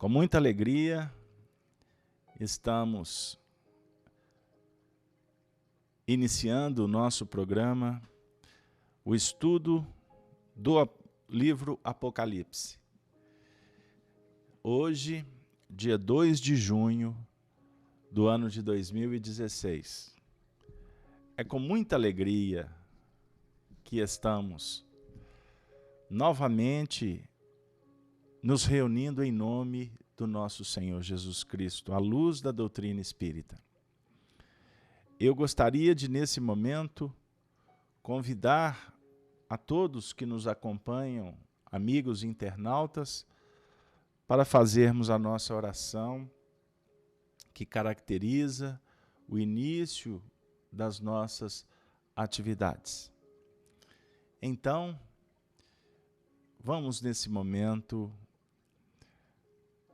Com muita alegria, estamos iniciando o nosso programa, o estudo do livro Apocalipse. Hoje, dia 2 de junho do ano de 2016. É com muita alegria que estamos novamente nos reunindo em nome do nosso Senhor Jesus Cristo, à luz da doutrina espírita. Eu gostaria de, nesse momento, convidar a todos que nos acompanham, amigos internautas, para fazermos a nossa oração que caracteriza o início das nossas atividades. Então, vamos nesse momento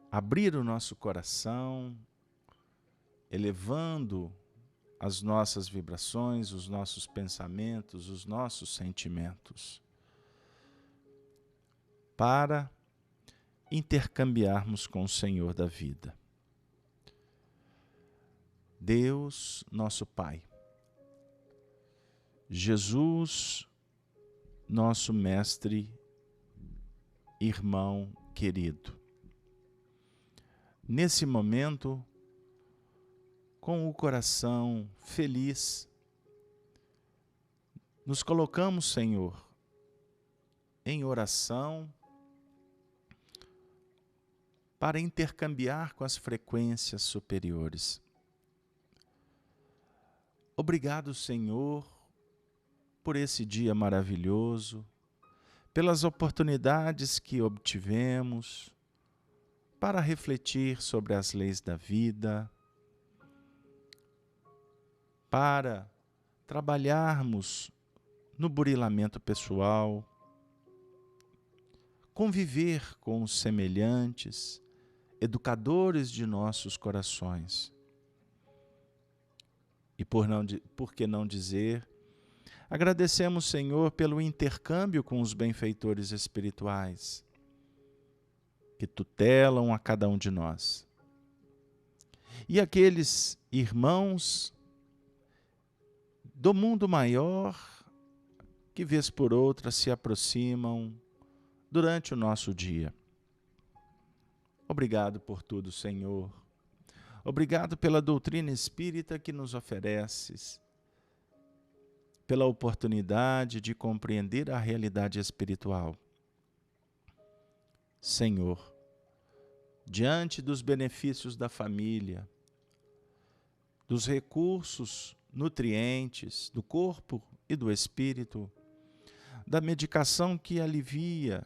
abrir o nosso coração, elevando as nossas vibrações, os nossos pensamentos, os nossos sentimentos, para intercambiarmos com o Senhor da vida. Deus, nosso Pai, Jesus, nosso Mestre, irmão querido. Nesse momento, com o coração feliz, nos colocamos, Senhor, em oração para intercambiar com as frequências superiores. Obrigado, Senhor, por esse dia maravilhoso, pelas oportunidades que obtivemos para refletir sobre as leis da vida, para trabalharmos no burilamento pessoal, conviver com os semelhantes, educadores de nossos corações. E por que não dizer, agradecemos, Senhor, pelo intercâmbio com os benfeitores espirituais, que tutelam a cada um de nós. E aqueles irmãos do mundo maior, que vez por outra se aproximam durante o nosso dia. Obrigado por tudo, Senhor. Obrigado pela doutrina espírita que nos ofereces, pela oportunidade de compreender a realidade espiritual. Senhor, diante dos benefícios da família, dos recursos nutrientes do corpo e do espírito, da medicação que alivia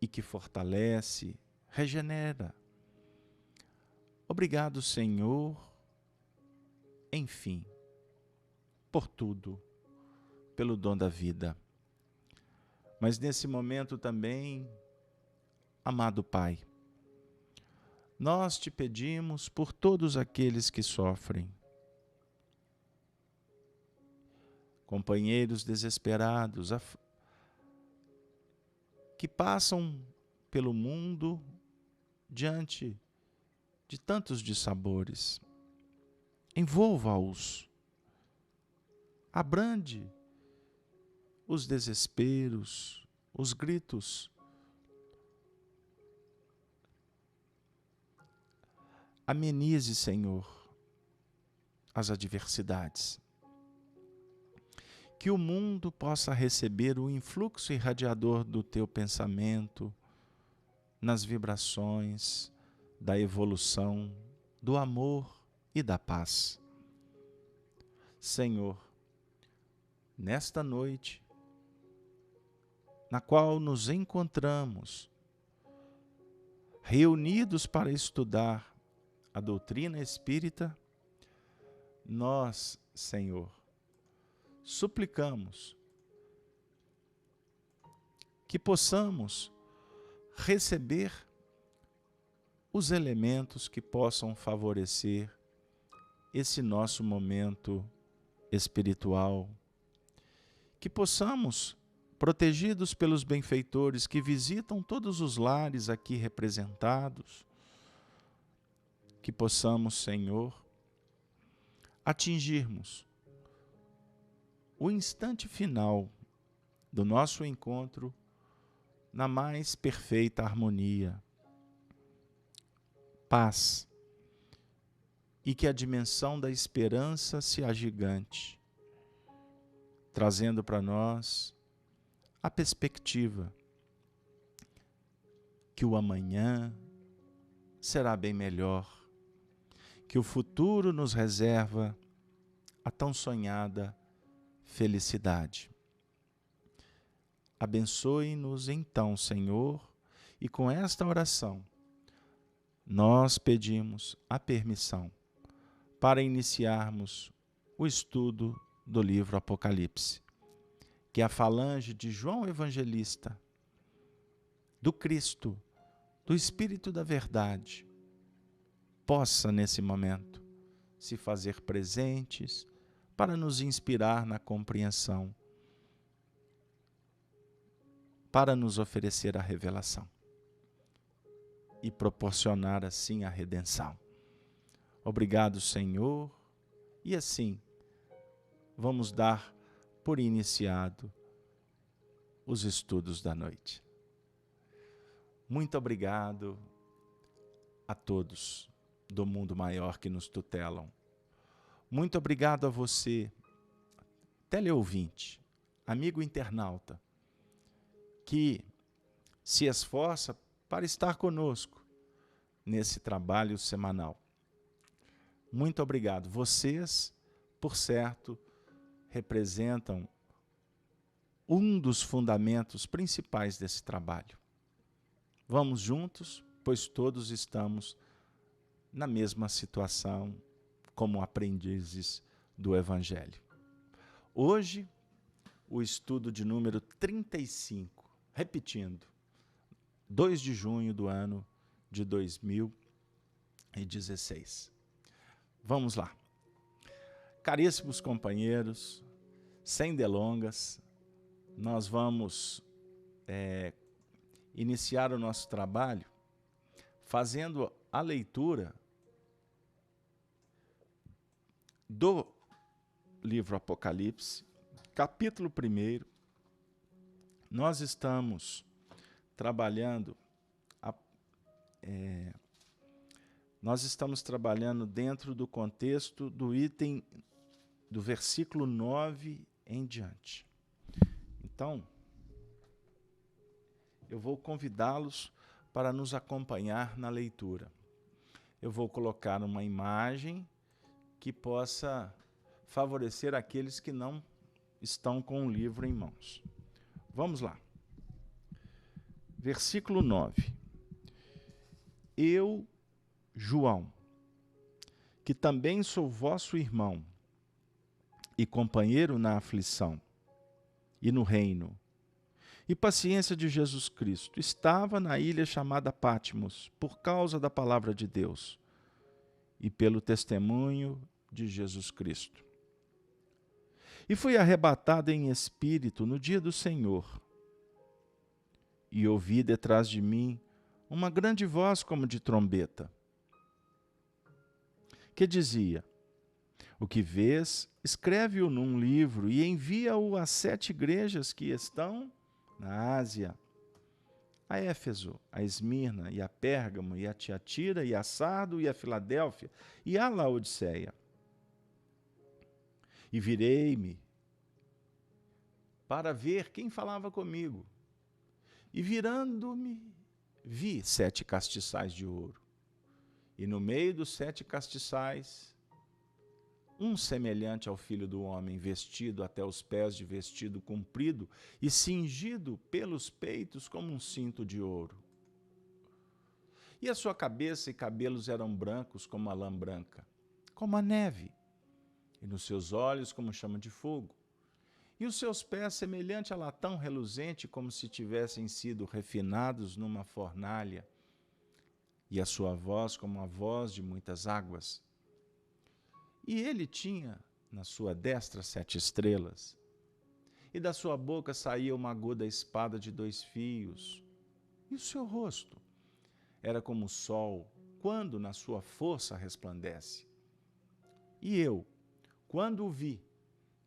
e que fortalece, regenera. Obrigado, Senhor, enfim, por tudo, pelo dom da vida. Mas nesse momento também, amado Pai, nós te pedimos por todos aqueles que sofrem, companheiros desesperados, que passam pelo mundo diante de tantos dissabores. Envolva-os, abrande os desesperos, os gritos. Amenize, Senhor, as adversidades. Que o mundo possa receber o influxo irradiador do teu pensamento, nas vibrações da evolução, do amor e da paz. Senhor, nesta noite, na qual nos encontramos, reunidos para estudar a doutrina espírita, nós, Senhor, suplicamos que possamos receber os elementos que possam favorecer esse nosso momento espiritual, que possamos protegidos pelos benfeitores que visitam todos os lares aqui representados, que possamos, Senhor, atingirmos o instante final do nosso encontro na mais perfeita harmonia, paz, e que a dimensão da esperança se agigante, trazendo para nós a perspectiva que o amanhã será bem melhor, que o futuro nos reserva a tão sonhada felicidade. Abençoe-nos então, Senhor, e com esta oração nós pedimos a permissão para iniciarmos o estudo do livro Apocalipse, que a falange de João Evangelista, do Cristo, do Espírito da Verdade, possa nesse momento se fazer presentes para nos inspirar na compreensão, para nos oferecer a revelação e proporcionar assim a redenção. Obrigado, Senhor, e assim vamos dar por iniciado os estudos da noite. Muito obrigado a todos do mundo maior que nos tutelam. Muito obrigado a você, teleouvinte, amigo internauta, que se esforça para estar conosco nesse trabalho semanal. Muito obrigado. Vocês, por certo, representam um dos fundamentos principais desse trabalho. Vamos juntos, pois todos estamos na mesma situação como aprendizes do Evangelho. Hoje, o estudo de número 35, repetindo, 2 de junho do ano de 2016. Vamos lá. Caríssimos companheiros, sem delongas, nós vamos iniciar o nosso trabalho fazendo a leitura do livro Apocalipse, capítulo 1. Nós estamos trabalhando dentro do contexto do item do versículo 9 em diante. Então, eu vou convidá-los para nos acompanhar na leitura. Eu vou colocar uma imagem que possa favorecer aqueles que não estão com o livro em mãos. Vamos lá. Versículo 9. Eu, João, que também sou vosso irmão e companheiro na aflição e no reino e paciência de Jesus Cristo, estava na ilha chamada Patmos por causa da palavra de Deus e pelo testemunho de Jesus Cristo. E fui arrebatado em espírito no dia do Senhor, e ouvi detrás de mim uma grande voz como de trombeta, que dizia: o que vês, escreve-o num livro e envia-o às 7 igrejas que estão na Ásia, a Éfeso, a Esmirna, e a Pérgamo, e a Tiatira, e a Sardo, e a Filadélfia, e a Laodiceia. E virei-me para ver quem falava comigo. E virando-me, vi 7 castiçais de ouro. E no meio dos 7 castiçais, um semelhante ao Filho do Homem, vestido até os pés de vestido comprido e cingido pelos peitos como um cinto de ouro. E a sua cabeça e cabelos eram brancos como a lã branca, como a neve, e nos seus olhos como chama de fogo. E os seus pés semelhante a latão reluzente, como se tivessem sido refinados numa fornalha, e a sua voz como a voz de muitas águas. E ele tinha na sua destra 7 estrelas, e da sua boca saía uma aguda espada de 2 fios. E o seu rosto era como o sol, quando na sua força resplandece. E eu, quando o vi,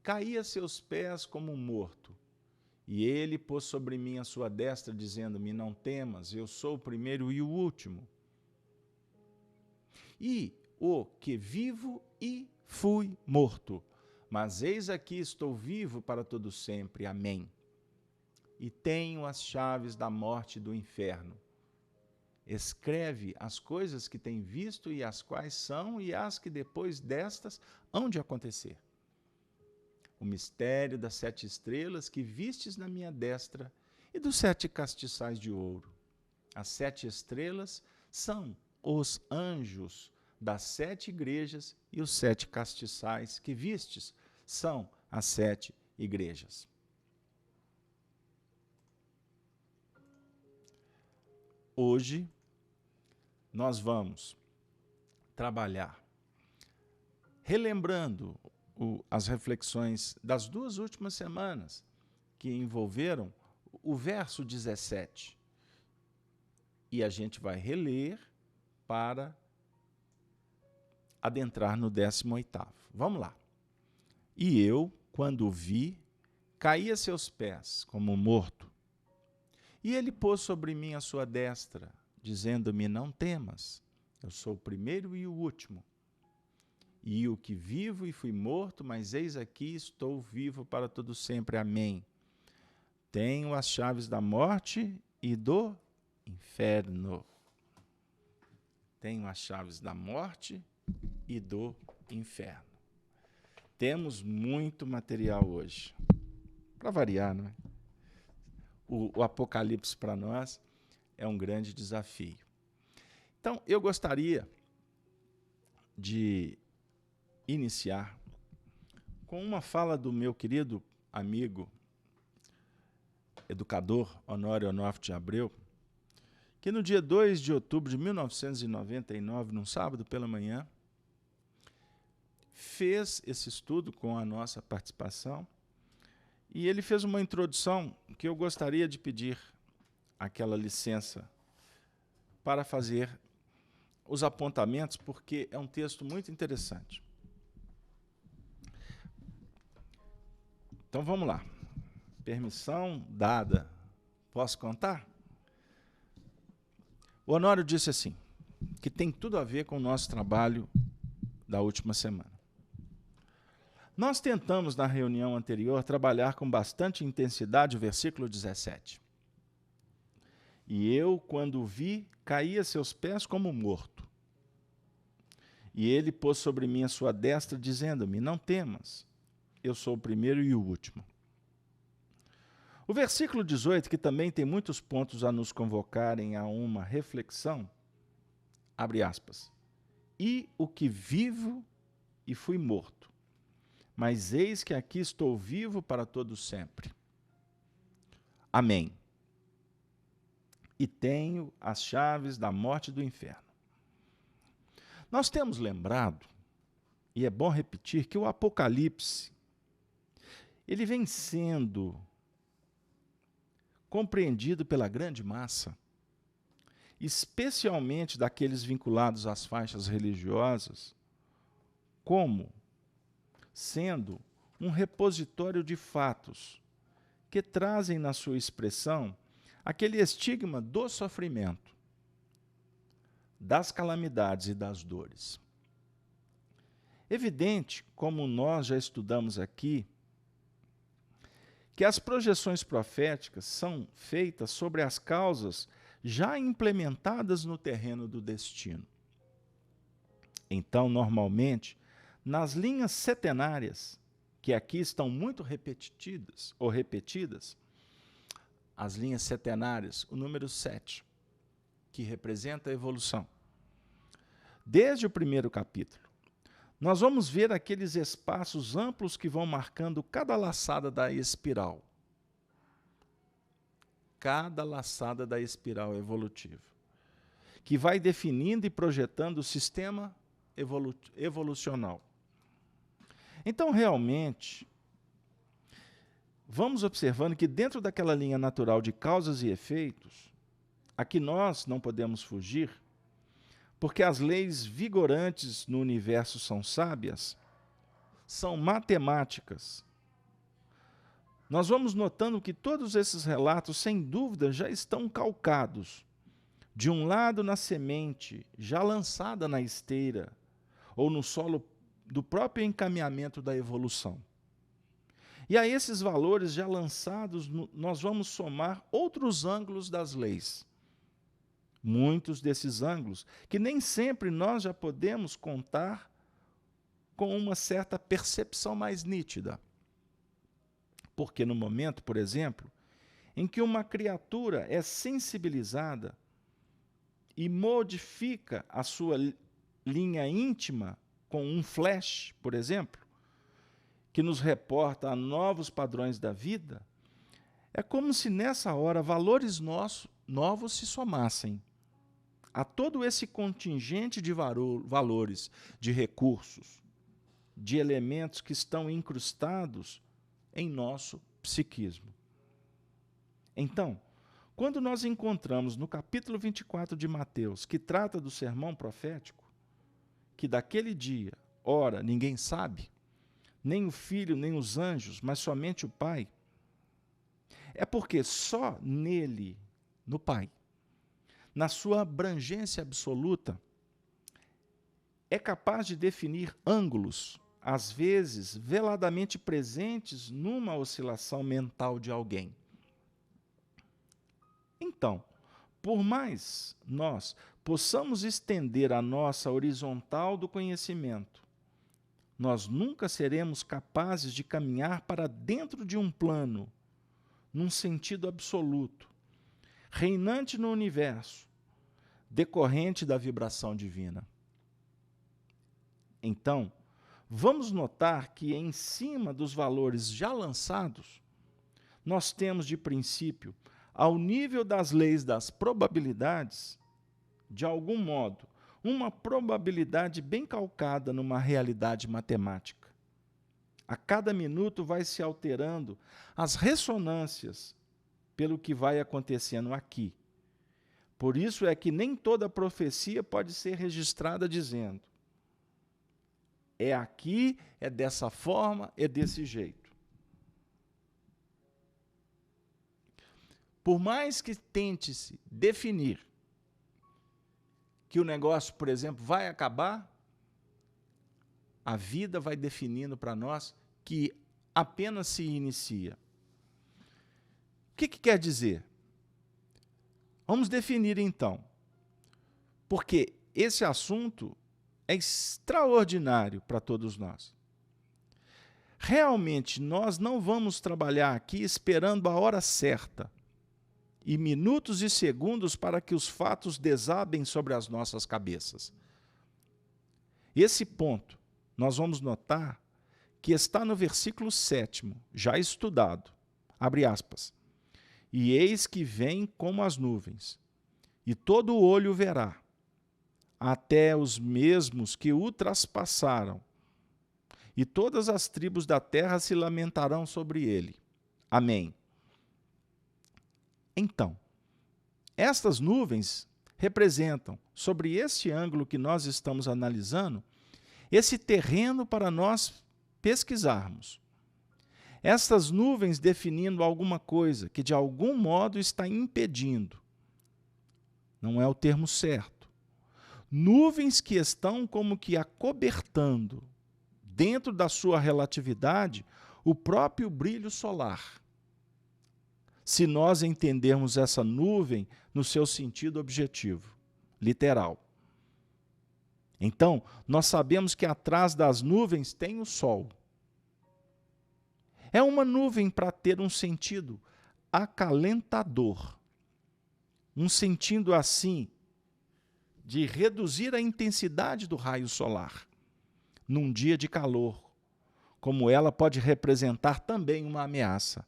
caí a seus pés como um morto. E ele pôs sobre mim a sua destra, dizendo-me: não temas, eu sou o primeiro e o último. E o que vivo e fui morto. Mas eis aqui estou vivo para todo sempre. Amém. E tenho as chaves da morte e do inferno. Escreve as coisas que tem visto e as quais são e as que depois destas hão de acontecer. O mistério das 7 estrelas que vistes na minha destra e dos 7 castiçais de ouro. As 7 estrelas são os anjos das 7 igrejas e os 7 castiçais que vistes são as 7 igrejas. Hoje nós vamos trabalhar relembrando as reflexões das 2 últimas semanas, que envolveram o verso 17. E a gente vai reler para adentrar no 18º. Vamos lá. E eu, quando o vi, caí a seus pés como morto. E ele pôs sobre mim a sua destra, dizendo-me: não temas, eu sou o primeiro e o último. E o que vivo e fui morto, mas eis aqui estou vivo para todo sempre. Amém. Tenho as chaves da morte e do inferno. Tenho as chaves da morte e do inferno. Temos muito material hoje. Para variar, não é? O Apocalipse para nós é um grande desafio. Então, eu gostaria de iniciar com uma fala do meu querido amigo, educador Honório Onofre de Abreu, que no dia 2 de outubro de 1999, num sábado pela manhã, fez esse estudo com a nossa participação, e ele fez uma introdução que eu gostaria de pedir aquela licença para fazer os apontamentos, porque é um texto muito interessante. Então vamos lá. Permissão dada. Posso contar? O Honório disse assim, que tem tudo a ver com o nosso trabalho da última semana. Nós tentamos, na reunião anterior, trabalhar com bastante intensidade o versículo 17. E eu, quando o vi, caí a seus pés como morto. E ele pôs sobre mim a sua destra, dizendo-me: não temas, eu sou o primeiro e o último. O versículo 18, que também tem muitos pontos a nos convocarem a uma reflexão, abre aspas, e o que vivo e fui morto, mas eis que aqui estou vivo para todo sempre. Amém. E tenho as chaves da morte e do inferno. Nós temos lembrado, e é bom repetir, que o Apocalipse, ele vem sendo compreendido pela grande massa, especialmente daqueles vinculados às faixas religiosas, como sendo um repositório de fatos que trazem na sua expressão aquele estigma do sofrimento, das calamidades e das dores. Evidente, como nós já estudamos aqui, que as projeções proféticas são feitas sobre as causas já implementadas no terreno do destino. Então, normalmente, nas linhas setenárias, que aqui estão muito repetidas, as linhas setenárias, o número 7, que representa a evolução. Desde o primeiro capítulo, nós vamos ver aqueles espaços amplos que vão marcando cada laçada da espiral. Cada laçada da espiral evolutiva, que vai definindo e projetando o sistema evolucional. Então, realmente, vamos observando que dentro daquela linha natural de causas e efeitos, a que nós não podemos fugir, porque as leis vigorantes no universo são sábias, são matemáticas. Nós vamos notando que todos esses relatos, sem dúvida, já estão calcados, de um lado na semente, já lançada na esteira, ou no solo do próprio encaminhamento da evolução. E a esses valores já lançados, nós vamos somar outros ângulos das leis. Muitos desses ângulos, que nem sempre nós já podemos contar com uma certa percepção mais nítida. Porque no momento, por exemplo, em que uma criatura é sensibilizada e modifica a sua linha íntima com um flash, por exemplo, que nos reporta a novos padrões da vida, é como se nessa hora valores novos se somassem a todo esse contingente de valores, de recursos, de elementos que estão incrustados em nosso psiquismo. Então, quando nós encontramos no capítulo 24 de Mateus, que trata do sermão profético, que daquele dia, ora, ninguém sabe, nem o Filho, nem os anjos, mas somente o Pai, é porque só nele, no Pai, na sua abrangência absoluta, é capaz de definir ângulos, às vezes veladamente presentes numa oscilação mental de alguém. Então, por mais nós possamos estender a nossa horizontal do conhecimento, nós nunca seremos capazes de caminhar para dentro de um plano, num sentido absoluto, reinante no universo, decorrente da vibração divina. Então, vamos notar que em cima dos valores já lançados, nós temos de princípio, ao nível das leis das probabilidades, de algum modo, uma probabilidade bem calcada numa realidade matemática. A cada minuto vai se alterando as ressonâncias pelo que vai acontecendo aqui. Por isso é que nem toda profecia pode ser registrada dizendo: é aqui, é dessa forma, é desse jeito. Por mais que tente-se definir que o negócio, por exemplo, vai acabar, a vida vai definindo para nós que apenas se inicia. O que quer dizer? Vamos definir então, porque esse assunto é extraordinário para todos nós. Realmente, nós não vamos trabalhar aqui esperando a hora certa e minutos e segundos para que os fatos desabem sobre as nossas cabeças. Esse ponto, nós vamos notar que está no versículo 7º, já estudado. Abre aspas. E eis que vem como as nuvens, e todo olho verá, até os mesmos que o traspassaram, e todas as tribos da terra se lamentarão sobre ele. Amém. Então, estas nuvens representam, sobre esse ângulo que nós estamos analisando, esse terreno para nós pesquisarmos. Estas nuvens definindo alguma coisa que de algum modo está impedindo. Não é o termo certo. Nuvens que estão como que acobertando, dentro da sua relatividade, o próprio brilho solar. Se nós entendermos essa nuvem no seu sentido objetivo, literal. Então, nós sabemos que atrás das nuvens tem o sol. É uma nuvem para ter um sentido acalentador, um sentido assim de reduzir a intensidade do raio solar num dia de calor, como ela pode representar também uma ameaça.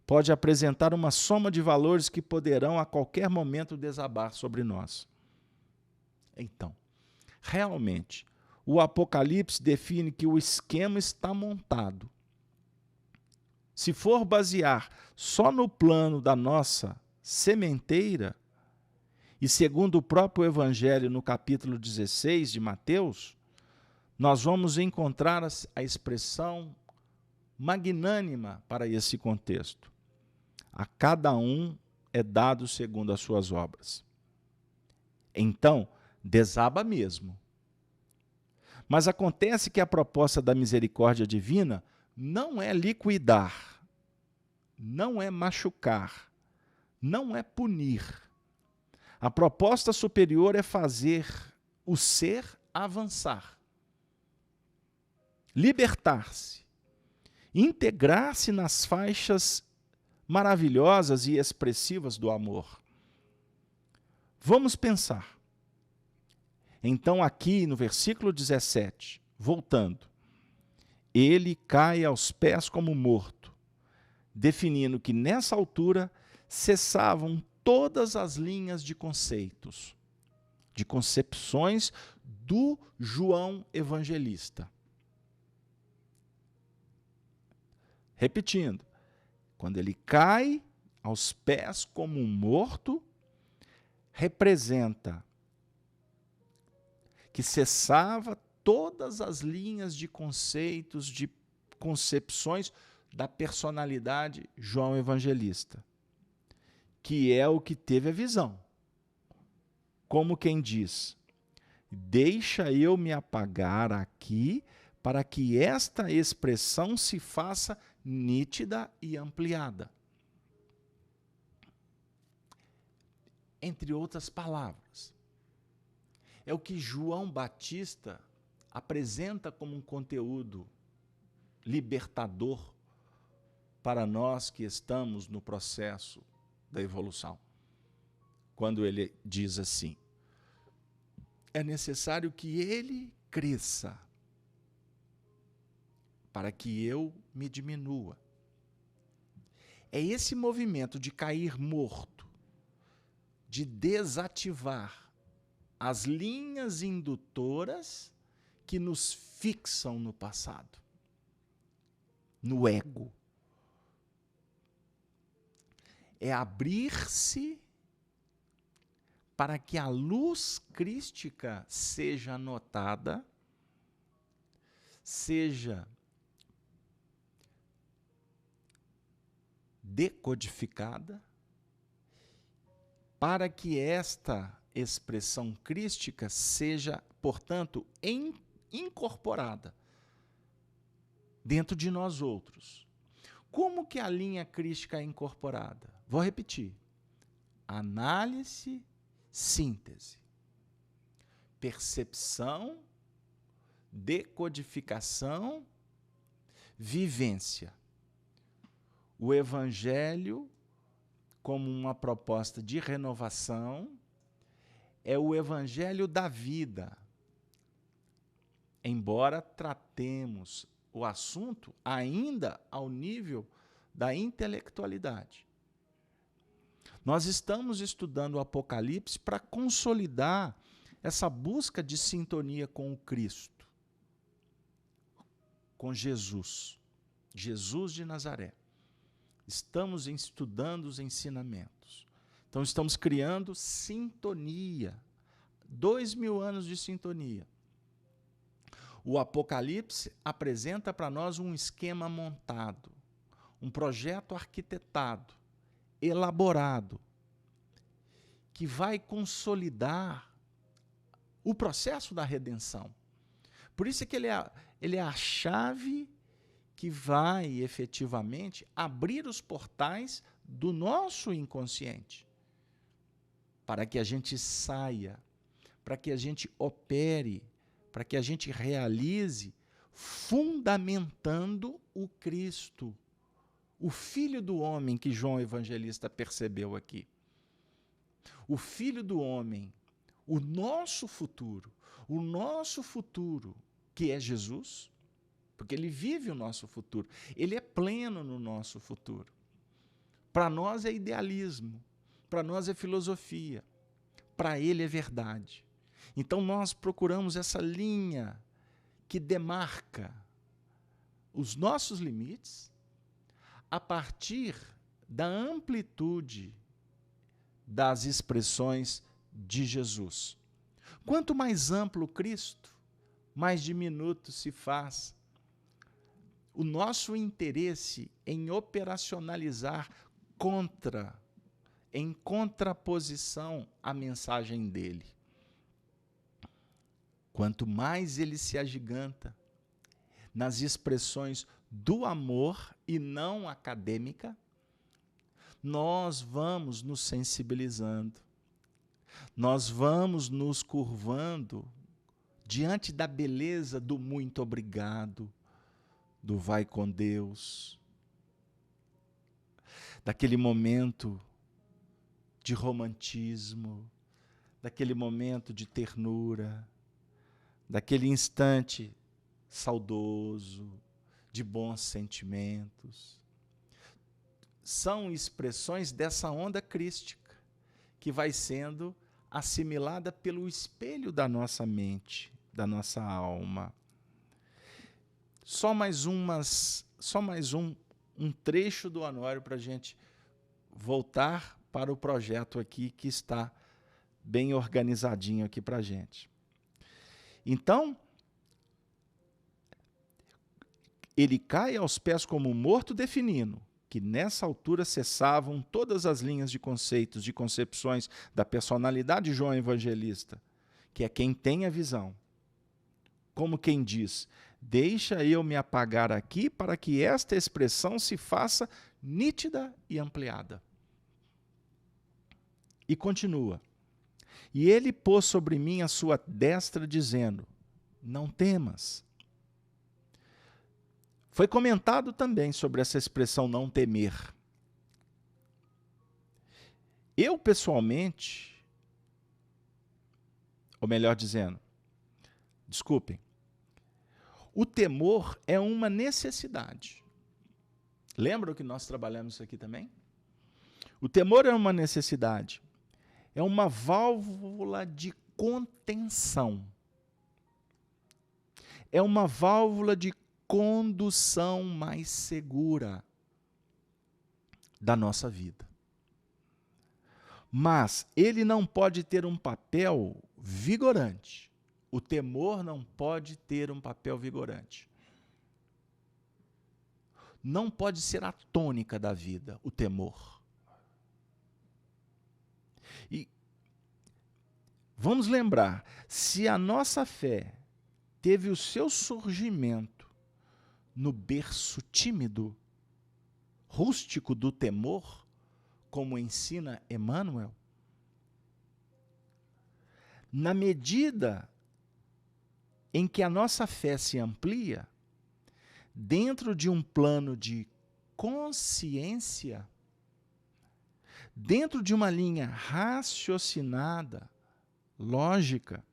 Pode apresentar uma soma de valores que poderão a qualquer momento desabar sobre nós. Então, realmente, o Apocalipse define que o esquema está montado. Se for basear só no plano da nossa sementeira, e segundo o próprio Evangelho no capítulo 16 de Mateus, nós vamos encontrar a expressão magnânima para esse contexto. A cada um é dado segundo as suas obras. Então, desaba mesmo. Mas acontece que a proposta da misericórdia divina não é liquidar, não é machucar, não é punir. A proposta superior é fazer o ser avançar, libertar-se, integrar-se nas faixas maravilhosas e expressivas do amor. Vamos pensar. Então, aqui no versículo 17, voltando, ele cai aos pés como morto, definindo que nessa altura cessavam todas as linhas de conceitos, de concepções do João Evangelista. Repetindo, quando ele cai aos pés como um morto, representa que cessava todas as linhas de conceitos, de concepções da personalidade João Evangelista, que é o que teve a visão. Como quem diz, deixa eu me apagar aqui para que esta expressão se faça nítida e ampliada. Entre outras palavras, é o que João Batista apresenta como um conteúdo libertador para nós que estamos no processo da evolução. Quando ele diz assim, é necessário que ele cresça para que eu me diminua. É esse movimento de cair morto, de desativar as linhas indutoras que nos fixam no passado, no ego. É abrir-se para que a luz crística seja notada, seja decodificada, para que esta expressão crística seja, portanto, incorporada dentro de nós outros. Como que a linha crística é incorporada? Vou repetir. Análise, síntese, percepção, decodificação, vivência. O Evangelho, como uma proposta de renovação, é o Evangelho da vida. Embora tratemos o assunto ainda ao nível da intelectualidade. Nós estamos estudando o Apocalipse para consolidar essa busca de sintonia com o Cristo, com Jesus, Jesus de Nazaré. Estamos estudando os ensinamentos. Então, estamos criando sintonia. 2000 anos de sintonia. O Apocalipse apresenta para nós um esquema montado, um projeto arquitetado, elaborado, que vai consolidar o processo da redenção. Por isso é que ele é a chave que vai efetivamente abrir os portais do nosso inconsciente, para que a gente saia, para que a gente opere, para que a gente realize, fundamentando o Cristo, o Filho do Homem que João Evangelista percebeu aqui. O Filho do Homem, o nosso futuro, que é Jesus, porque ele vive o nosso futuro, ele é pleno no nosso futuro. Para nós é idealismo, para nós é filosofia, para ele é verdade. Então nós procuramos essa linha que demarca os nossos limites, a partir da amplitude das expressões de Jesus. Quanto mais amplo Cristo, mais diminuto se faz o nosso interesse em operacionalizar em contraposição à mensagem dele. Quanto mais ele se agiganta nas expressões do amor e não acadêmica, nós vamos nos sensibilizando, nós vamos nos curvando diante da beleza do muito obrigado, do vai com Deus, daquele momento de romantismo, daquele momento de ternura, daquele instante saudoso, de bons sentimentos. São expressões dessa onda crística que vai sendo assimilada pelo espelho da nossa mente, da nossa alma. Só mais um trecho do Honório para a gente voltar para o projeto aqui que está bem organizadinho aqui para a gente. Então, ele cai aos pés como morto, definindo que nessa altura cessavam todas as linhas de conceitos, de concepções da personalidade de João Evangelista, que é quem tem a visão. Como quem diz, deixa eu me apagar aqui para que esta expressão se faça nítida e ampliada. E continua. E ele pôs sobre mim a sua destra, dizendo, não temas. Foi comentado também sobre essa expressão não temer. Eu, pessoalmente, ou melhor dizendo, desculpem, o temor é uma necessidade. Lembram que nós trabalhamos isso aqui também? O temor é uma necessidade. É uma válvula de contenção. É uma válvula de condução mais segura da nossa vida. Mas ele não pode ter um papel vigorante. O temor não pode ter um papel vigorante. Não pode ser a tônica da vida, o temor. E vamos lembrar, se a nossa fé teve o seu surgimento no berço tímido, rústico do temor, como ensina Emmanuel, na medida em que a nossa fé se amplia, dentro de um plano de consciência, dentro de uma linha raciocinada, lógica,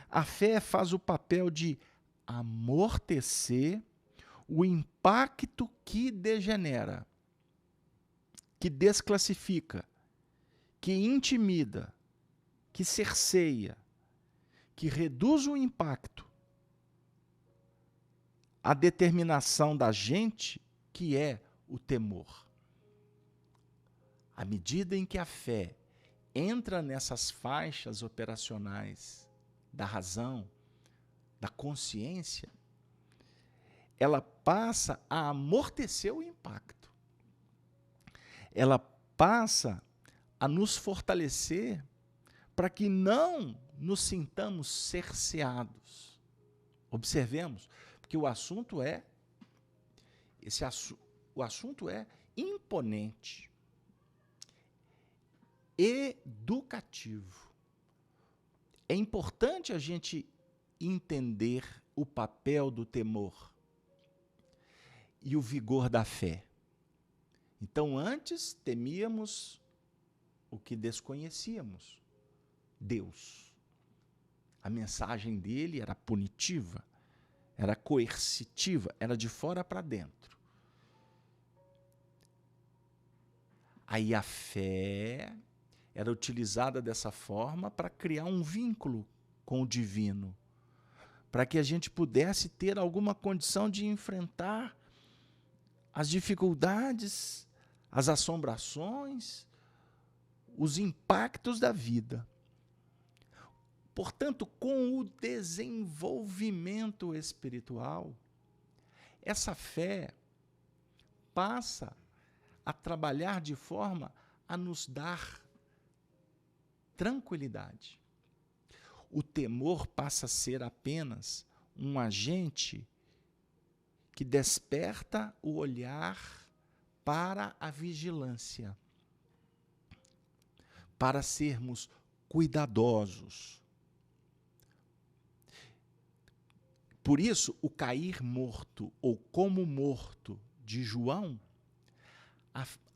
a fé faz o papel de amortecer o impacto que degenera, que desclassifica, que intimida, que cerceia, que reduz o impacto, a determinação da gente, que é o temor. À medida em que a fé entra nessas faixas operacionais da razão, da consciência, ela passa a amortecer o impacto. Ela passa a nos fortalecer para que não nos sintamos cerceados. Observemos, porque o assunto é imponente, educativo. É importante a gente entender o papel do temor e o vigor da fé. Então, antes temíamos o que desconhecíamos, Deus. A mensagem dele era punitiva, era coercitiva, era de fora para dentro. Aí a fé era utilizada dessa forma para criar um vínculo com o divino, para que a gente pudesse ter alguma condição de enfrentar as dificuldades, as assombrações, os impactos da vida. Portanto, com o desenvolvimento espiritual, essa fé passa a trabalhar de forma a nos dar tranquilidade. O temor passa a ser apenas um agente que desperta o olhar para a vigilância, para sermos cuidadosos. Por isso, o cair morto, ou como morto, de João,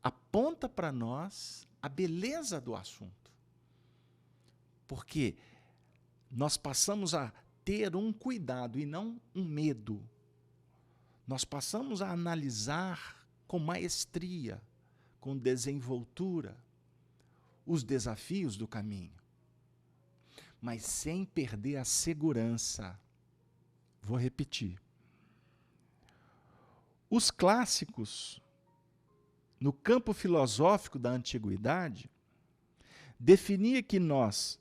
aponta para nós a beleza do assunto. Porque nós passamos a ter um cuidado e não um medo. Nós passamos a analisar com maestria, com desenvoltura, os desafios do caminho, mas sem perder a segurança. Vou repetir. Os clássicos, no campo filosófico da antiguidade, definiam que nós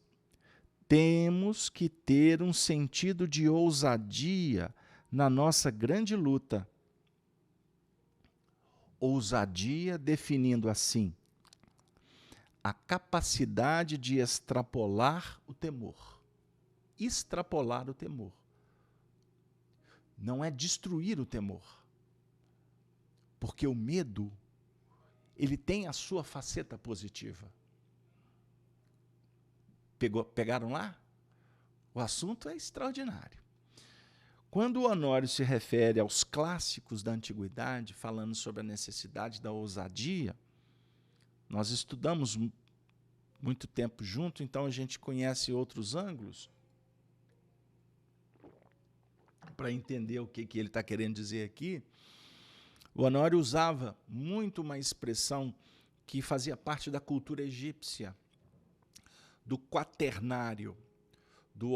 temos que ter um sentido de ousadia na nossa grande luta. Ousadia definindo assim a capacidade de extrapolar o temor. Extrapolar o temor. Não é destruir o temor. Porque o medo, ele tem a sua faceta positiva. Pegaram lá? O assunto é extraordinário. Quando o Honório se refere aos clássicos da antiguidade, falando sobre a necessidade da ousadia, nós estudamos muito tempo junto, então a gente conhece outros ângulos para entender o que ele está querendo dizer aqui. O Honório usava muito uma expressão que fazia parte da cultura egípcia, do quaternário, do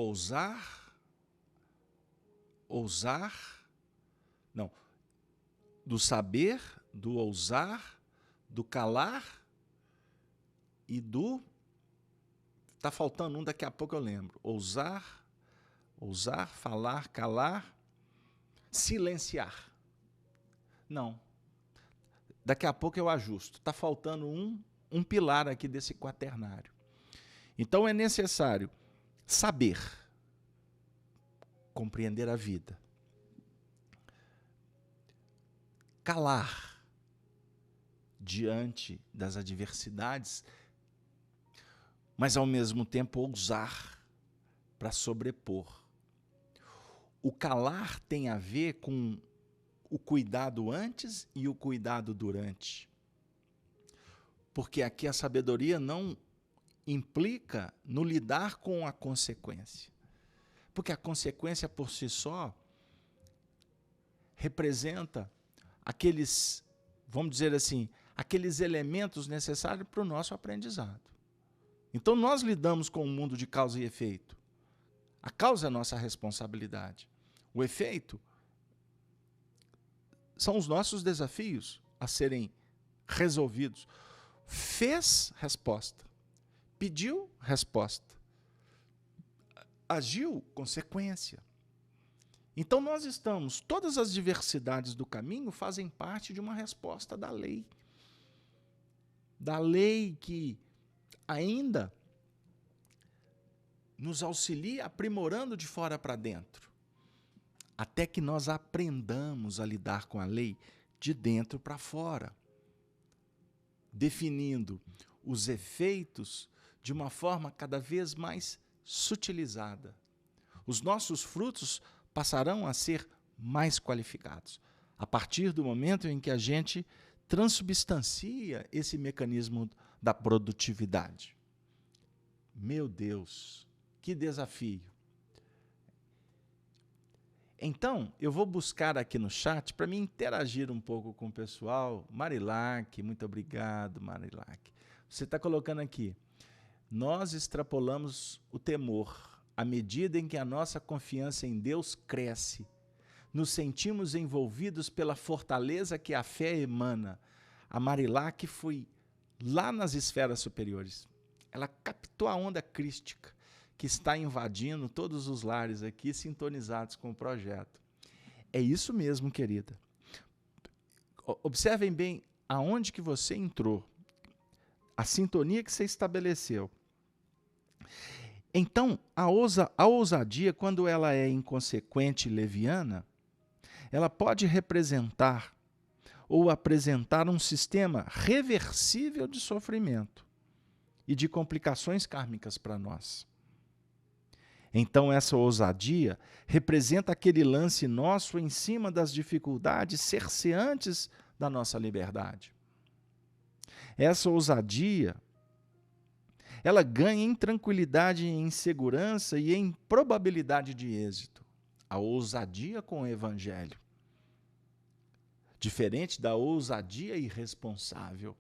do saber, do ousar, do calar e do... Está faltando um, daqui a pouco eu lembro. Ousar, falar, calar, silenciar. Não. Daqui a pouco eu ajusto. Está faltando um pilar aqui desse quaternário. Então é necessário saber, compreender a vida, calar diante das adversidades, mas ao mesmo tempo ousar para sobrepor. O calar tem a ver com o cuidado antes e o cuidado durante. Porque aqui a sabedoria não implica no lidar com a consequência. Porque a consequência por si só representa aqueles, vamos dizer assim, aqueles elementos necessários para o nosso aprendizado. Então nós lidamos com o mundo de causa e efeito. A causa é a nossa responsabilidade. O efeito são os nossos desafios a serem resolvidos. Fez, resposta. Pediu, resposta. Agiu, consequência. Então nós estamos, todas as diversidades do caminho fazem parte de uma resposta da lei. Da lei que ainda nos auxilia aprimorando de fora para dentro, até que nós aprendamos a lidar com a lei de dentro para fora, definindo os efeitos de uma forma cada vez mais sutilizada. Os nossos frutos passarão a ser mais qualificados, a partir do momento em que a gente transubstancia esse mecanismo da produtividade. Meu Deus, que desafio! Então, eu vou buscar aqui no chat para me interagir um pouco com o pessoal. Marilac, muito obrigado, Marilac. Você está colocando aqui, nós extrapolamos o temor à medida em que a nossa confiança em Deus cresce. nos sentimos envolvidos pela fortaleza que a fé emana. A Marilac foi lá nas esferas superiores. Ela captou a onda crística que está invadindo todos os lares aqui, sintonizados com o projeto. É isso mesmo, querida. Observem bem aonde que você entrou, a sintonia que você estabeleceu. Então, a ousadia, quando ela é inconsequente e leviana, ela pode representar ou apresentar um sistema reversível de sofrimento e de complicações kármicas para nós. Então, essa ousadia representa aquele lance nosso em cima das dificuldades cerceantes da nossa liberdade. Essa ousadia, ela ganha em tranquilidade, em segurança e em probabilidade de êxito. A ousadia com o Evangelho. Diferente da ousadia irresponsável.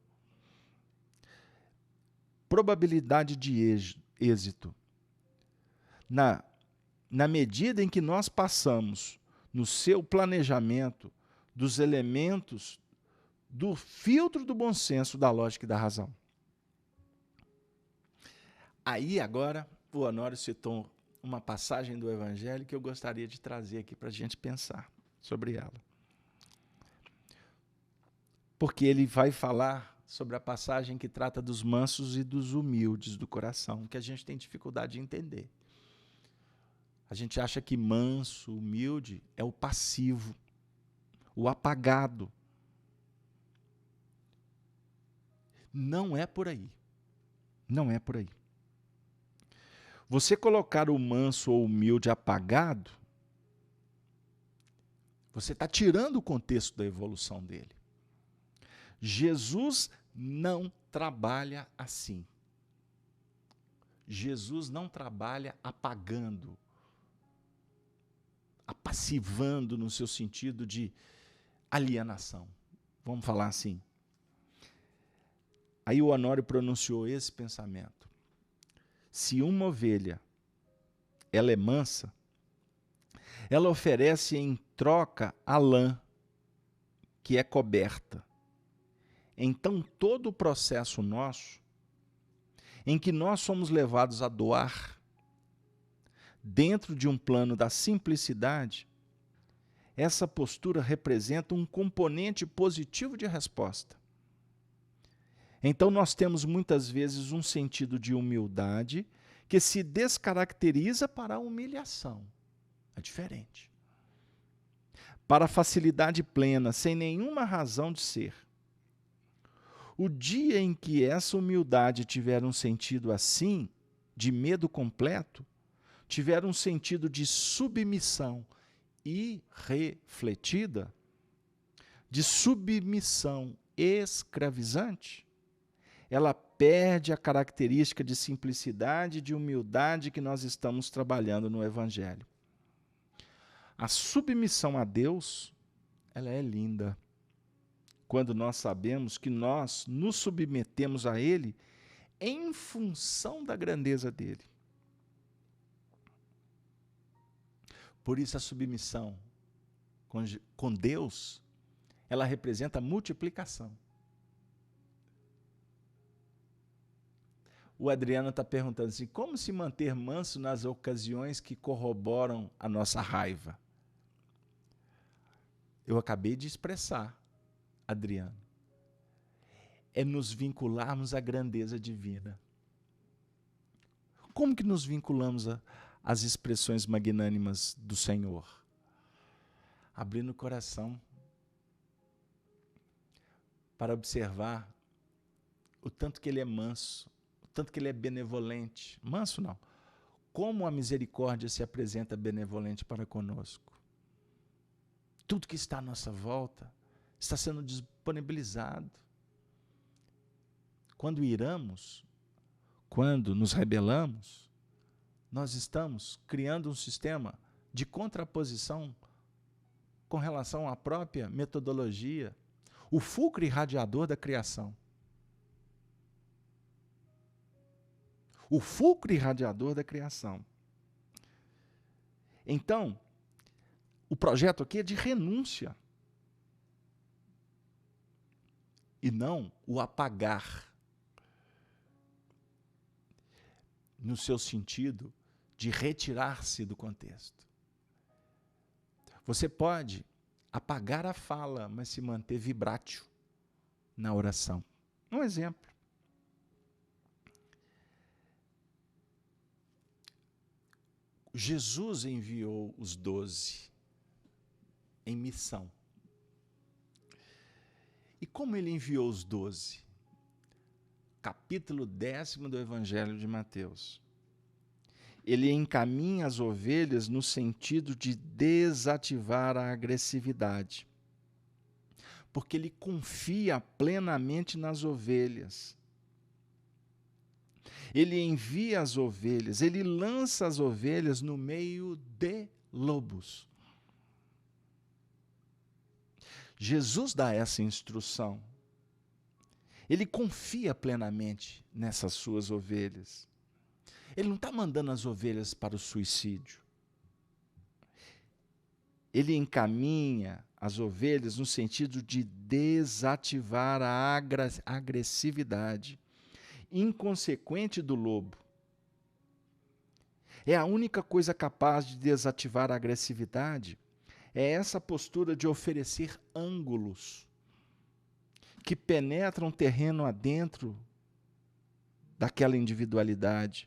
Probabilidade de êxito. Na medida em que nós passamos no seu planejamento dos elementos do filtro do bom senso, da lógica e da razão. Aí agora o Honório citou uma passagem do Evangelho que eu gostaria de trazer aqui para a gente pensar sobre ela. Porque ele vai falar sobre a passagem que trata dos mansos e dos humildes do coração, que a gente tem dificuldade de entender. A gente acha que manso, humilde, é o passivo, o apagado. Não é por aí. Não é por aí. Você colocar o manso ou humilde apagado, você está tirando o contexto da evolução dele. Jesus não trabalha assim. Jesus não trabalha apagando, apassivando no seu sentido de alienação. Vamos falar assim. Aí o Honório pronunciou esse pensamento. Se uma ovelha, ela é mansa, ela oferece em troca a lã, que é coberta. Então, todo o processo nosso, em que nós somos levados a doar, dentro de um plano da simplicidade, essa postura representa um componente positivo de resposta. Então, nós temos muitas vezes um sentido de humildade que se descaracteriza para a humilhação. É diferente. Para a facilidade plena, sem nenhuma razão de ser. O dia em que essa humildade tiver um sentido assim, de medo completo, tiver um sentido de submissão irrefletida, de submissão escravizante, ela perde a característica de simplicidade e de humildade que nós estamos trabalhando no Evangelho. A submissão a Deus, ela é linda. Quando nós sabemos que nós nos submetemos a Ele em função da grandeza dEle. Por isso a submissão com Deus, ela representa multiplicação. O Adriano está perguntando assim, como se manter manso nas ocasiões que corroboram a nossa raiva? Eu acabei de expressar, Adriano. É nos vincularmos à grandeza divina. Como que nos vinculamos às expressões magnânimas do Senhor? Abrindo o coração para observar o tanto que Ele é manso, tanto que Ele é benevolente. Manso não. Como a misericórdia se apresenta benevolente para conosco. Tudo que está à nossa volta está sendo disponibilizado. Quando iramos, quando nos rebelamos, nós estamos criando um sistema de contraposição com relação à própria metodologia, o fulcro irradiador da criação. O fulcro irradiador da criação. Então, O projeto aqui é de renúncia. E não o apagar, no seu sentido de retirar-se do contexto. Você pode apagar a fala, mas se manter vibrátil na oração. Um exemplo. Jesus enviou os 12 em missão. E como ele enviou os 12? Capítulo 10º do Evangelho de Mateus. Ele encaminha as ovelhas no sentido de desativar a agressividade. Porque ele confia plenamente nas ovelhas. Ele envia as ovelhas, ele lança as ovelhas no meio de lobos. Jesus dá essa instrução. Ele confia plenamente nessas suas ovelhas. Ele não está mandando as ovelhas para o suicídio. Ele encaminha as ovelhas no sentido de desativar a agressividade inconsequente do lobo. É a única coisa capaz de desativar a agressividade, é essa postura de oferecer ângulos que penetram terreno adentro daquela individualidade,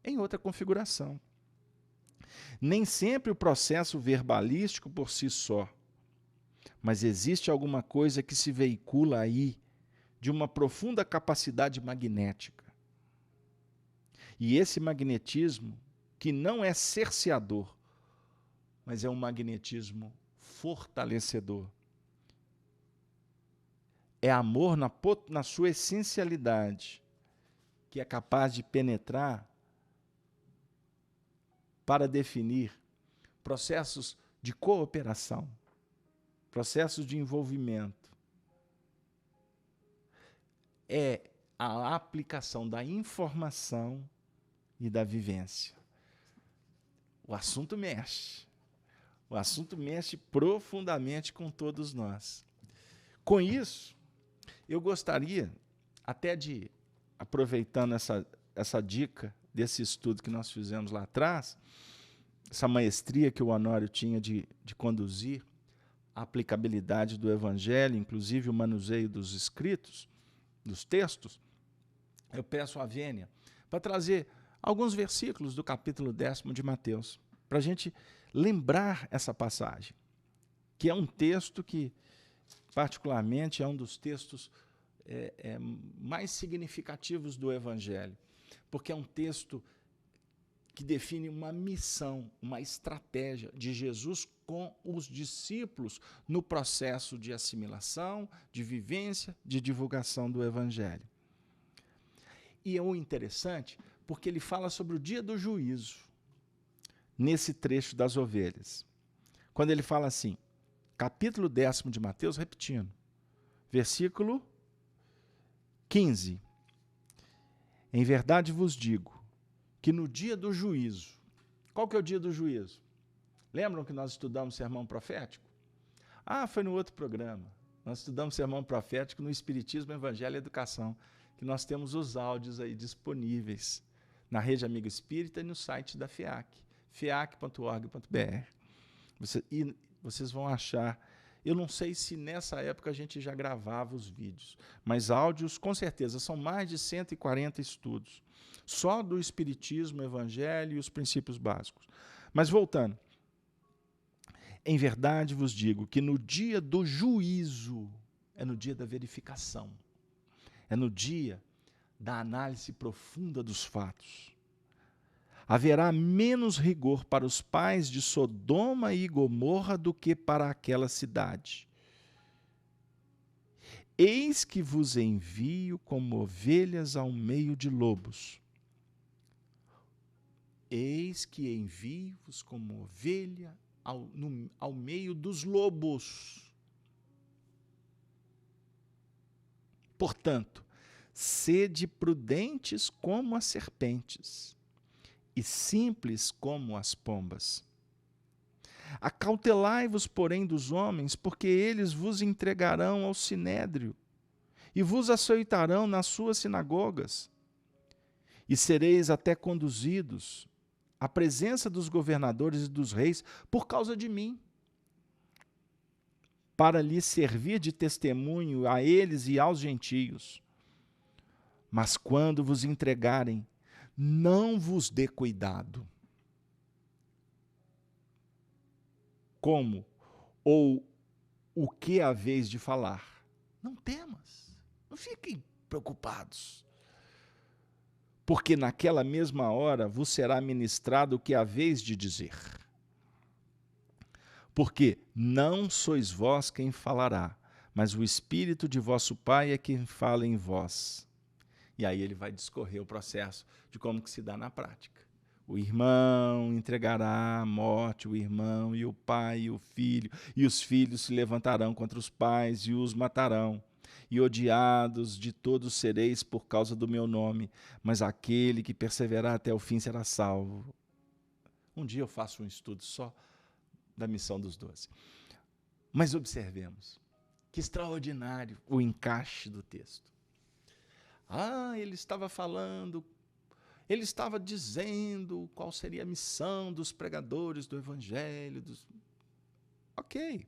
em outra configuração. Nem sempre o processo verbalístico por si só, mas existe alguma coisa que se veicula aí, de uma profunda capacidade magnética. E esse magnetismo, que não é cerceador, mas é um magnetismo fortalecedor. É amor na sua essencialidade, que é capaz de penetrar para definir processos de cooperação, processos de envolvimento. É a aplicação da informação e da vivência. O assunto mexe. O assunto mexe profundamente com todos nós. Com isso, eu gostaria até de, aproveitando essa dica desse estudo que nós fizemos lá atrás, essa maestria que o Honório tinha de conduzir a aplicabilidade do Evangelho, inclusive o manuseio dos escritos, dos textos, eu peço a Vênia para trazer alguns versículos do capítulo 10º de Mateus, para a gente lembrar essa passagem, que é um texto que, particularmente, é um dos textos mais significativos do Evangelho, porque é um texto que define uma missão, uma estratégia de Jesus com os discípulos no processo de assimilação, de vivência, de divulgação do Evangelho. E é o interessante, porque ele fala sobre o dia do juízo, nesse trecho das ovelhas. Quando ele fala assim, capítulo 10º de Mateus, repetindo, versículo 15. Em verdade vos digo, que no dia do juízo, qual que é o dia do juízo? Lembram que nós estudamos sermão profético? Foi no outro programa. Nós estudamos sermão profético no Espiritismo, Evangelho e Educação, que nós temos os áudios aí disponíveis na Rede Amigo Espírita e no site da FEAC, feac.org.br. Vocês vão achar. Eu não sei se nessa época a gente já gravava os vídeos, mas áudios, com certeza, são mais de 140 estudos, só do Espiritismo, Evangelho e os princípios básicos. Mas voltando, em verdade vos digo que no dia do juízo, é no dia da verificação, é no dia da análise profunda dos fatos. Haverá menos rigor para os pais de Sodoma e Gomorra do que para aquela cidade. Eis que vos envio como ovelhas ao meio de lobos. Eis que envio-vos como ovelha ao meio dos lobos. Portanto, sede prudentes como as serpentes e simples como as pombas. Acautelai-vos, porém, dos homens, porque eles vos entregarão ao sinédrio e vos açoitarão nas suas sinagogas, e sereis até conduzidos à presença dos governadores e dos reis por causa de mim, para lhes servir de testemunho a eles e aos gentios. Mas quando vos entregarem, não vos dê cuidado. Como ou o que haveis de falar? Não temas, não fiquem preocupados. Porque naquela mesma hora vos será ministrado o que haveis de dizer. Porque não sois vós quem falará, mas o Espírito de vosso Pai é quem fala em vós. E aí ele vai discorrer o processo de como que se dá na prática. O irmão entregará à morte o irmão, e o pai e o filho, e os filhos se levantarão contra os pais e os matarão. E odiados de todos sereis por causa do meu nome, mas aquele que perseverar até o fim será salvo. Um dia eu faço um estudo só da missão dos 12. Mas observemos, que extraordinário o encaixe do texto. Ele estava falando, ele estava dizendo qual seria a missão dos pregadores do Evangelho. Ok.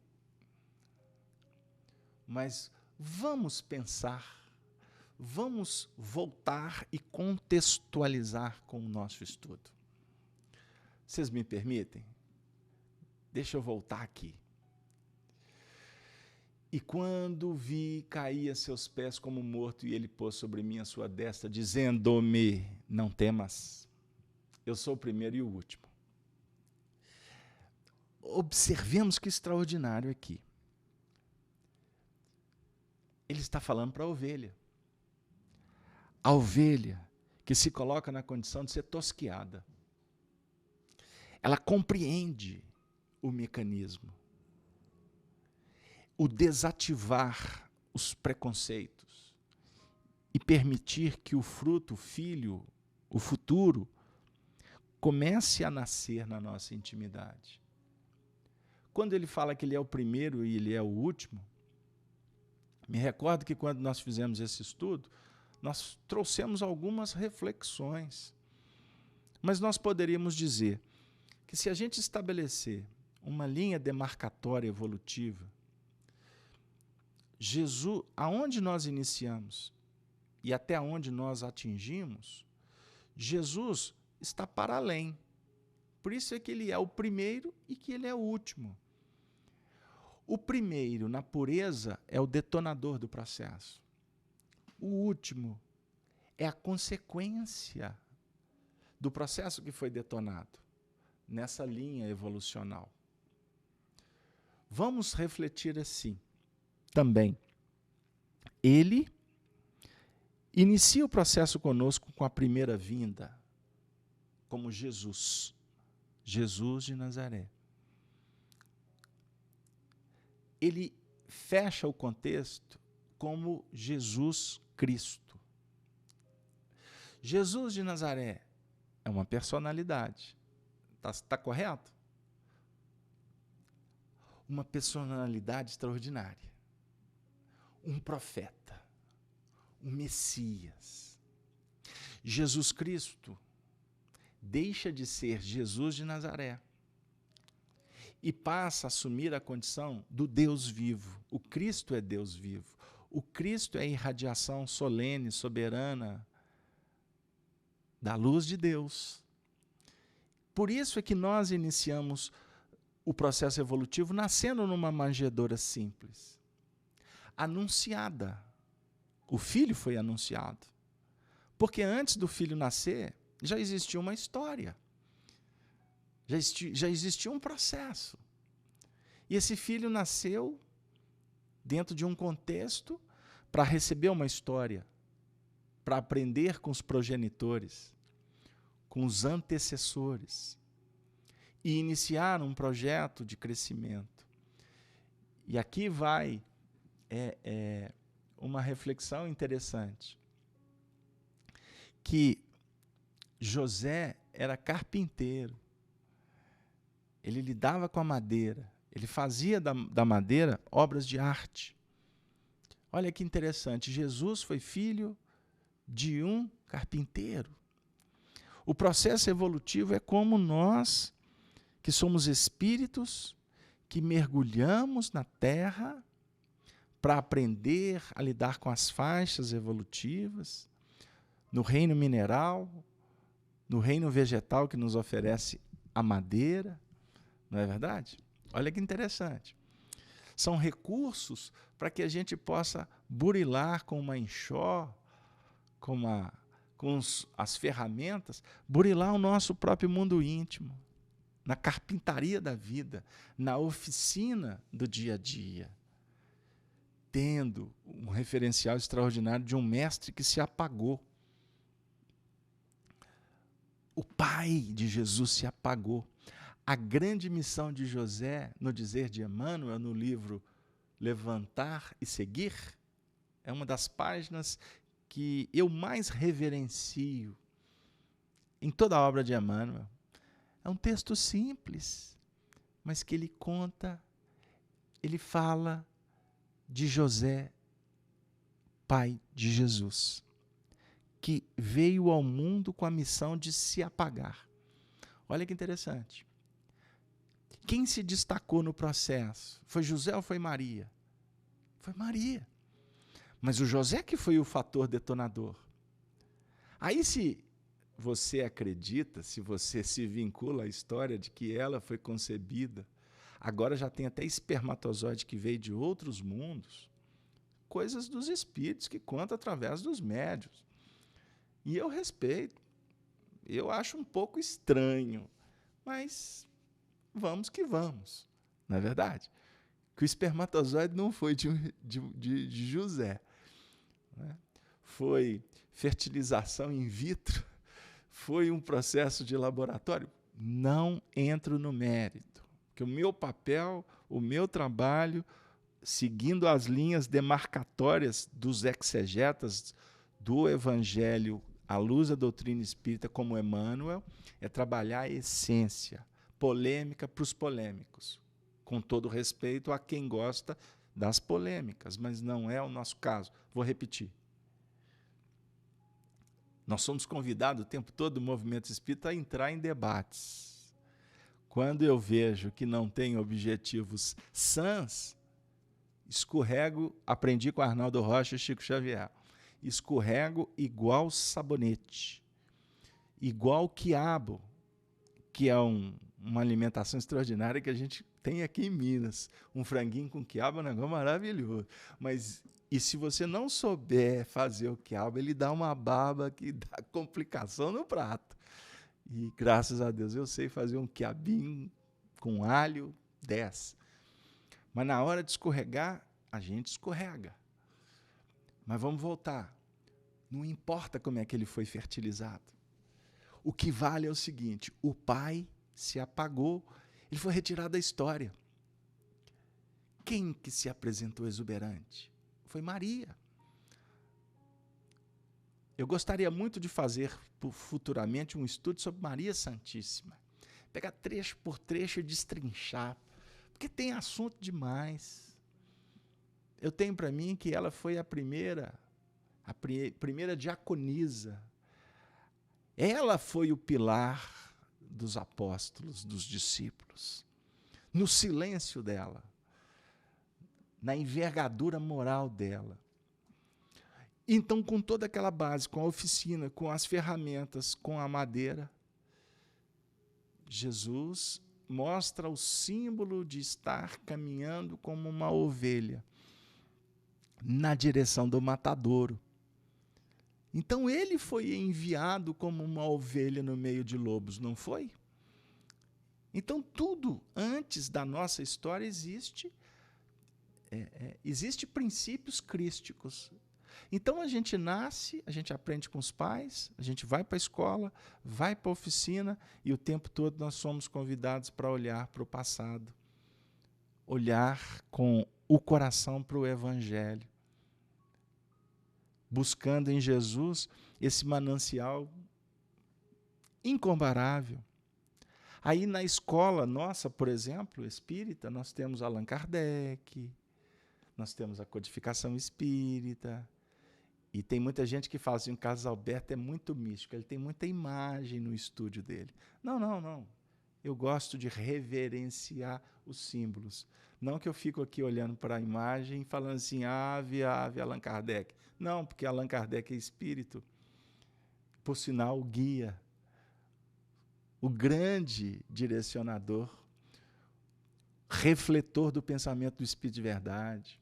Mas vamos pensar, vamos voltar e contextualizar com o nosso estudo. Vocês me permitem? Deixa eu voltar aqui. E quando vi, caí a seus pés como morto, e ele pôs sobre mim a sua destra, dizendo-me: não temas, eu sou o primeiro e o último. Observemos que extraordinário aqui. Ele está falando para a ovelha. A ovelha que se coloca na condição de ser tosquiada. Ela compreende o mecanismo. O desativar os preconceitos e permitir que o fruto, o filho, o futuro, comece a nascer na nossa intimidade. Quando ele fala que ele é o primeiro e ele é o último, me recordo que quando nós fizemos esse estudo, nós trouxemos algumas reflexões. Mas nós poderíamos dizer que se a gente estabelecer uma linha demarcatória evolutiva, Jesus, aonde nós iniciamos e até onde nós atingimos, Jesus está para além. Por isso é que ele é o primeiro e que ele é o último. O primeiro, na pureza, é o detonador do processo. O último é a consequência do processo que foi detonado nessa linha evolucional. Vamos refletir assim. Também, ele inicia o processo conosco com a primeira vinda, como Jesus, Jesus de Nazaré. Ele fecha o contexto como Jesus Cristo. Jesus de Nazaré é uma personalidade, está correto? Uma personalidade extraordinária. Um profeta, um Messias. Jesus Cristo deixa de ser Jesus de Nazaré e passa a assumir a condição do Deus vivo. O Cristo é Deus vivo. O Cristo é a irradiação solene, soberana da luz de Deus. Por isso é que nós iniciamos o processo evolutivo nascendo numa manjedoura simples. Anunciada. O filho foi anunciado. Porque antes do filho nascer, já existia uma história. Já existia um processo. E esse filho nasceu dentro de um contexto para receber uma história, para aprender com os progenitores, com os antecessores, e iniciar um projeto de crescimento. E aqui vai uma reflexão interessante, que José era carpinteiro, Ele lidava com a madeira. Ele fazia da madeira obras de arte. Olha que interessante, Jesus foi filho de um carpinteiro. O processo evolutivo é como nós, que somos espíritos, que mergulhamos na Terra para aprender a lidar com as faixas evolutivas, no reino mineral, no reino vegetal que nos oferece a madeira, não é verdade? Olha que interessante. São recursos para que a gente possa burilar com uma enxó, com as ferramentas, burilar o nosso próprio mundo íntimo, na carpintaria da vida, na oficina do dia a dia, tendo um referencial extraordinário de um mestre que se apagou. O pai de Jesus se apagou. A grande missão de José, no dizer de Emmanuel, no livro Levantar e Seguir, é uma das páginas que eu mais reverencio em toda a obra de Emmanuel. É um texto simples, mas que ele conta, ele fala de José, pai de Jesus, que veio ao mundo com a missão de se apagar. Olha que interessante. Quem se destacou no processo? Foi José ou foi Maria? Foi Maria. Mas o José que foi o fator detonador. Aí se você acredita, se você se vincula à história de que ela foi concebida, agora já tem até espermatozoide que veio de outros mundos, coisas dos espíritos que contam através dos médiuns. E eu respeito, eu acho um pouco estranho, mas vamos que vamos, não é verdade? Que o espermatozoide não foi de José, né? Foi fertilização in vitro, foi um processo de laboratório. Não entro no mérito, porque o meu papel, o meu trabalho, seguindo as linhas demarcatórias dos exegetas do Evangelho à luz da doutrina espírita, como Emmanuel, é trabalhar a essência, polêmica para os polêmicos, com todo respeito a quem gosta das polêmicas, mas não é o nosso caso. Vou repetir. Nós somos convidados o tempo todo do movimento espírita a entrar em debates. Quando eu vejo que não tem objetivos sãs, escorrego, aprendi com Arnaldo Rocha e Chico Xavier, escorrego igual sabonete, igual quiabo, que é uma alimentação extraordinária que a gente tem aqui em Minas. Um franguinho com quiabo é um negócio maravilhoso. Mas, e se você não souber fazer o quiabo, ele dá uma baba que dá complicação no prato. E graças a Deus eu sei fazer um quiabinho com alho, 10. Mas na hora de escorregar, a gente escorrega. Mas vamos voltar. Não importa como é que ele foi fertilizado. O que vale é o seguinte, o pai se apagou, ele foi retirado da história. Quem que se apresentou exuberante? Foi Maria. Eu gostaria muito de fazer futuramente um estudo sobre Maria Santíssima. Pegar trecho por trecho e destrinchar, porque tem assunto demais. Eu tenho para mim que ela foi a primeira diaconisa. Ela foi o pilar dos apóstolos, dos discípulos. No silêncio dela, na envergadura moral dela. Então, com toda aquela base, com a oficina, com as ferramentas, com a madeira, Jesus mostra o símbolo de estar caminhando como uma ovelha na direção do matadouro. Então ele foi enviado como uma ovelha no meio de lobos, não foi? Então tudo antes da nossa história existe princípios crísticos. Então a gente nasce, a gente aprende com os pais, a gente vai para a escola, vai para a oficina e o tempo todo nós somos convidados para olhar para o passado, olhar com o coração para o Evangelho, buscando em Jesus esse manancial incomparável. Aí na escola nossa, por exemplo, espírita, nós temos Allan Kardec, nós temos a codificação espírita, e tem muita gente que fala assim, o Carlos Alberto é muito místico, ele tem muita imagem no estúdio dele. Não. Eu gosto de reverenciar os símbolos. Não que eu fico aqui olhando para a imagem e falando assim, ave, Allan Kardec. Não, porque Allan Kardec é espírito. Por sinal, o guia, o grande direcionador, refletor do pensamento do Espírito de verdade,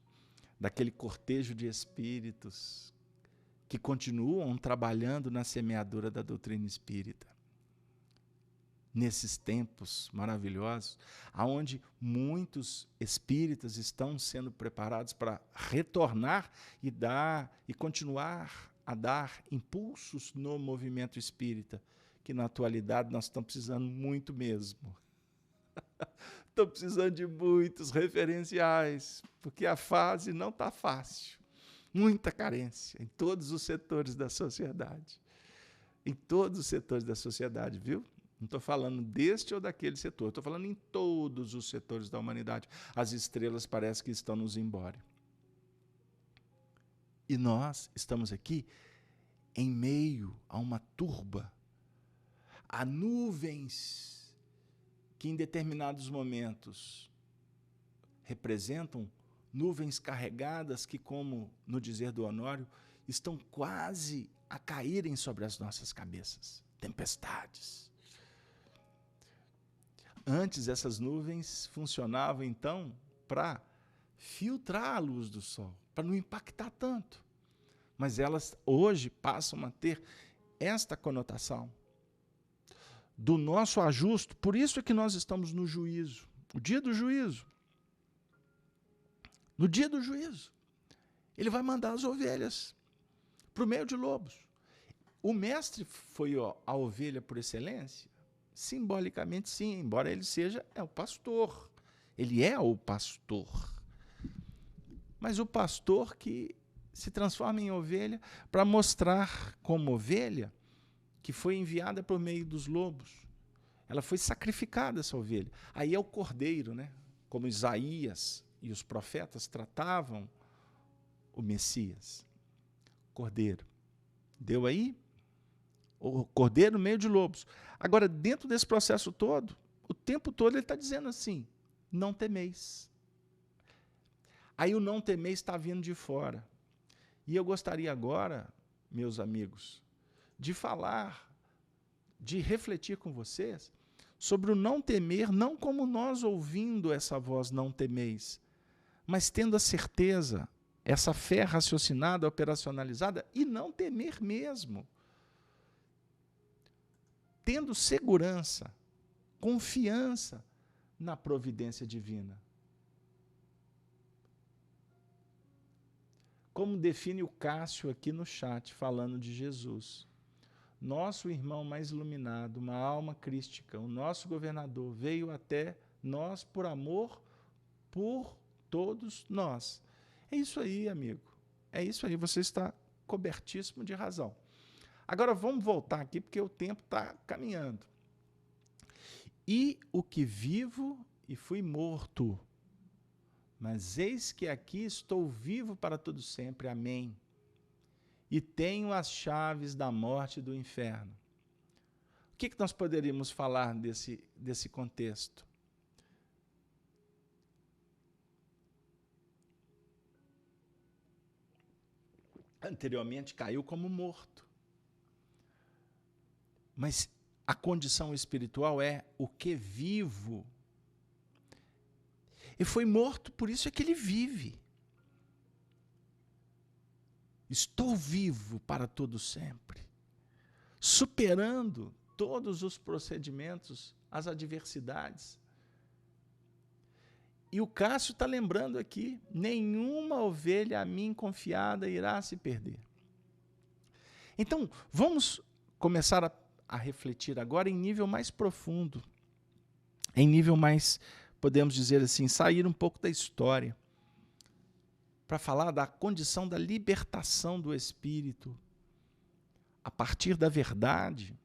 daquele cortejo de espíritos que continuam trabalhando na semeadura da doutrina espírita. Nesses tempos maravilhosos, onde muitos espíritas estão sendo preparados para retornar e continuar a dar impulsos no movimento espírita, que na atualidade nós estamos precisando muito mesmo. Estamos precisando de muitos referenciais, porque a fase não está fácil. Muita carência em todos os setores da sociedade. Em todos os setores da sociedade, viu? Não estou falando deste ou daquele setor, estou falando em todos os setores da humanidade. As estrelas parecem que estão nos embora. E nós estamos aqui em meio a uma turba, a nuvens que em determinados momentos representam nuvens carregadas que, como no dizer do Honório, estão quase a caírem sobre as nossas cabeças. Tempestades. Antes, essas nuvens funcionavam, então, para filtrar a luz do sol, para não impactar tanto. Mas elas, hoje, passam a ter esta conotação do nosso ajuste. Por isso é que nós estamos no juízo, o dia do juízo. No dia do juízo, ele vai mandar as ovelhas para o meio de lobos. O mestre foi a ovelha por excelência? Simbolicamente, sim, embora ele seja o pastor. Ele é o pastor. Mas o pastor que se transforma em ovelha para mostrar como ovelha que foi enviada por meio dos lobos. Ela foi sacrificada, essa ovelha. Aí é o cordeiro, né? Como Isaías e os profetas tratavam o Messias. Cordeiro. Deu aí? O cordeiro no meio de lobos. Agora, dentro desse processo todo, o tempo todo ele está dizendo assim, não temeis. Aí o não temeis está vindo de fora. E eu gostaria agora, meus amigos, de falar, de refletir com vocês sobre o não temer, não como nós ouvindo essa voz não temeis, mas tendo a certeza, essa fé raciocinada, operacionalizada, e não temer mesmo. Tendo segurança, confiança na providência divina. Como define o Cássio aqui no chat, falando de Jesus. Nosso irmão mais iluminado, uma alma crística, o nosso governador, veio até nós por amor por todos nós. É isso aí, amigo. É isso aí, você está cobertíssimo de razão. Agora vamos voltar aqui, porque o tempo está caminhando. E o que vivo e fui morto, mas eis que aqui estou vivo para todo sempre. Amém. E tenho as chaves da morte e do inferno. O que nós poderíamos falar desse contexto? Anteriormente caiu como morto. Mas a condição espiritual é o que vivo. E foi morto, por isso é que ele vive. Estou vivo para todo sempre, superando todos os procedimentos, as adversidades. E o Cássio está lembrando aqui, nenhuma ovelha a mim confiada irá se perder. Então, vamos começar a refletir agora em nível mais profundo, em nível mais, podemos dizer assim, sair um pouco da história, para falar da condição da libertação do espírito, a partir da verdade,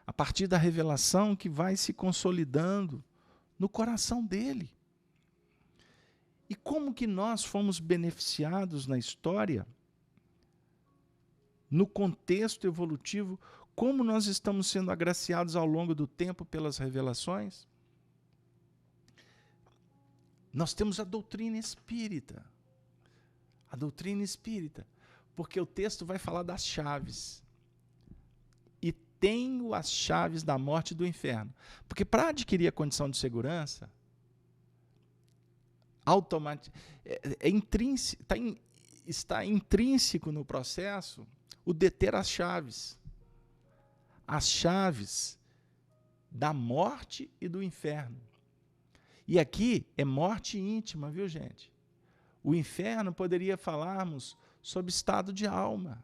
a partir da revelação que vai se consolidando no coração dele. E como que nós fomos beneficiados na história, no contexto evolutivo, como nós estamos sendo agraciados ao longo do tempo pelas revelações? Nós temos a doutrina espírita. A doutrina espírita. Porque o texto vai falar das chaves. E tenho as chaves da morte e do inferno. Porque para adquirir a condição de segurança, está intrínseco no processo o deter as chaves. As chaves da morte e do inferno. E aqui é morte íntima, viu, gente? O inferno poderia falarmos sobre estado de alma,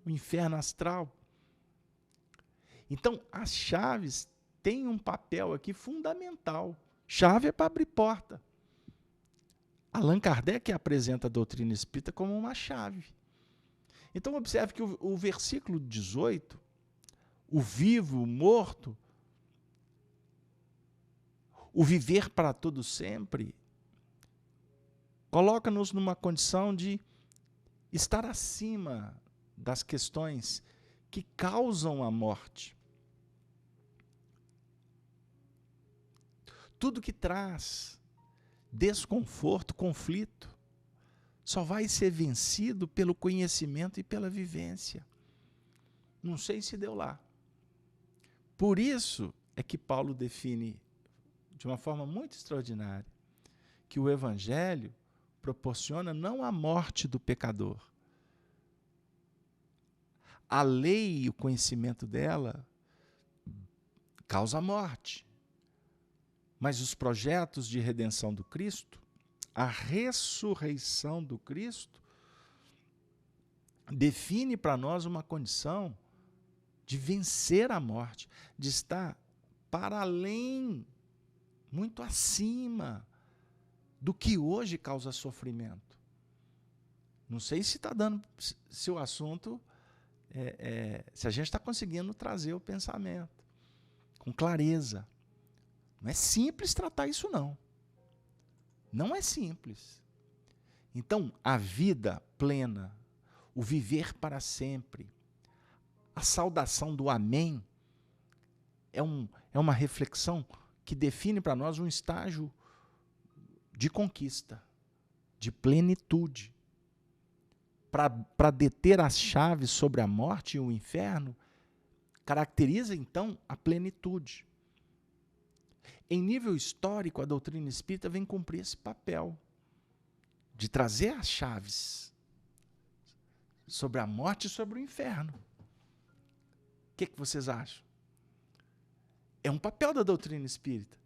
o inferno astral. Então, as chaves têm um papel aqui fundamental. Chave é para abrir porta. Allan Kardec apresenta a doutrina espírita como uma chave. Então, observe que o versículo 18, o vivo, o morto, o viver para todo sempre, coloca-nos numa condição de estar acima das questões que causam a morte. Tudo que traz desconforto, conflito, só vai ser vencido pelo conhecimento e pela vivência. Não sei se deu lá. Por isso é que Paulo define de uma forma muito extraordinária que o Evangelho proporciona não a morte do pecador. A lei e o conhecimento dela causa a morte. Mas os projetos de redenção do Cristo, a ressurreição do Cristo, define para nós uma condição de vencer a morte, de estar para além, muito acima do que hoje causa sofrimento. Não sei se está dando, se o assunto, se a gente está conseguindo trazer o pensamento com clareza. Não é simples tratar isso, não. Não é simples. Então, a vida plena, o viver para sempre, a saudação do amém, é uma reflexão que define para nós um estágio de conquista, de plenitude. Para deter as chaves sobre a morte e o inferno, caracteriza, então, a plenitude. Em nível histórico, a doutrina espírita vem cumprir esse papel de trazer as chaves sobre a morte e sobre o inferno. O que vocês acham? É um papel da doutrina espírita.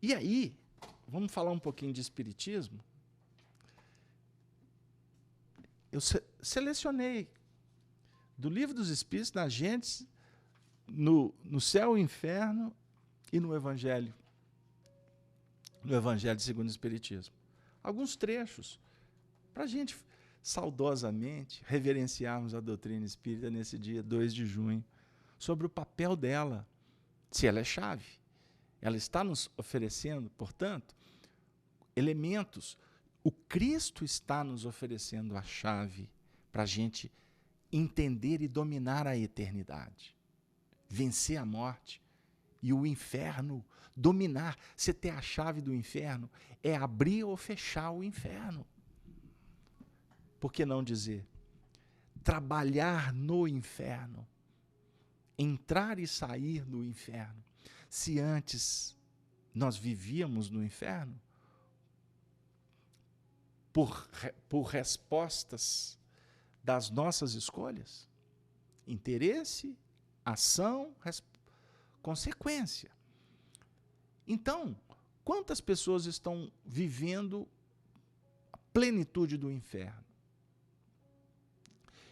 E aí, vamos falar um pouquinho de espiritismo? Eu selecionei do Livro dos Espíritos, na Gênesis, no Céu e Inferno e no Evangelho segundo o Espiritismo. Alguns trechos, para a gente saudosamente reverenciarmos a doutrina espírita nesse dia 2 de junho, sobre o papel dela, se ela é chave. Ela está nos oferecendo, portanto, elementos. O Cristo está nos oferecendo a chave para a gente entender e dominar a eternidade, vencer a morte e o inferno, dominar. Você ter a chave do inferno é abrir ou fechar o inferno. Por que não dizer? Trabalhar no inferno, entrar e sair do inferno. Se antes nós vivíamos no inferno, por respostas das nossas escolhas, interesse, ação, consequência. Então, quantas pessoas estão vivendo a plenitude do inferno?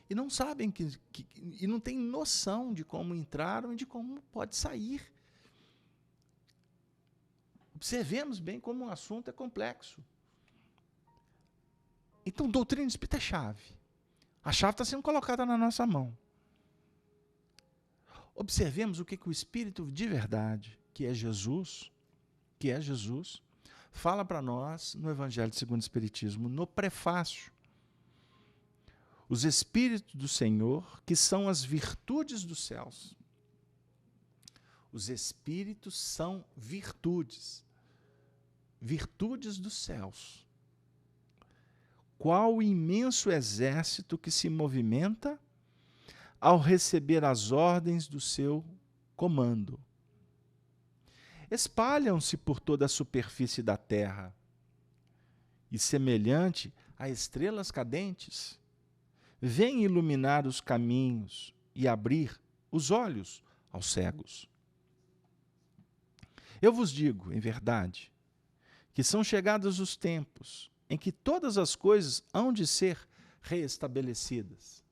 E não sabem e não têm noção de como entraram e de como pode sair. Observemos bem como o assunto é complexo. Então, doutrina espírita é chave. A chave está sendo colocada na nossa mão. observemos o que o Espírito de verdade, que é Jesus, fala para nós no Evangelho segundo o Espiritismo, no prefácio. Os Espíritos do Senhor, que são as virtudes dos céus. Os Espíritos são virtudes. Virtudes dos céus. Qual o imenso exército que se movimenta ao receber as ordens do seu comando. Espalham-se por toda a superfície da terra e, semelhante a estrelas cadentes, vêm iluminar os caminhos e abrir os olhos aos cegos. Eu vos digo, em verdade, que são chegados os tempos em que todas as coisas hão de ser reestabelecidas.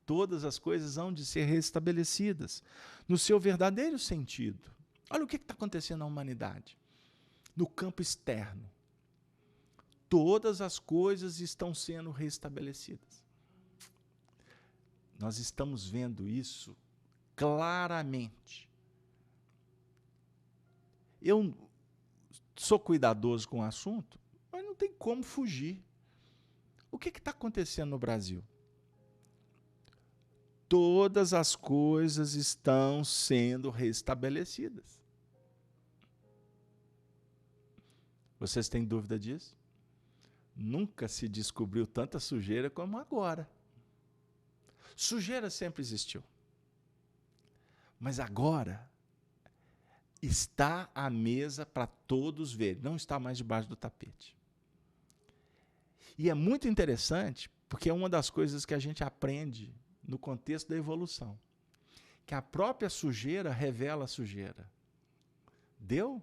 Todas as coisas hão de ser reestabelecidas no seu verdadeiro sentido. Olha o que está acontecendo na humanidade, no campo externo. Todas as coisas estão sendo reestabelecidas. Nós estamos vendo isso claramente. Eu sou cuidadoso com o assunto, mas não tem como fugir. O que está acontecendo no Brasil? Todas as coisas estão sendo restabelecidas. Vocês têm dúvida disso? Nunca se descobriu tanta sujeira como agora. Sujeira sempre existiu. Mas agora está à mesa para todos verem, não está mais debaixo do tapete. E é muito interessante, porque é uma das coisas que a gente aprende no contexto da evolução, que a própria sujeira revela a sujeira. Deu?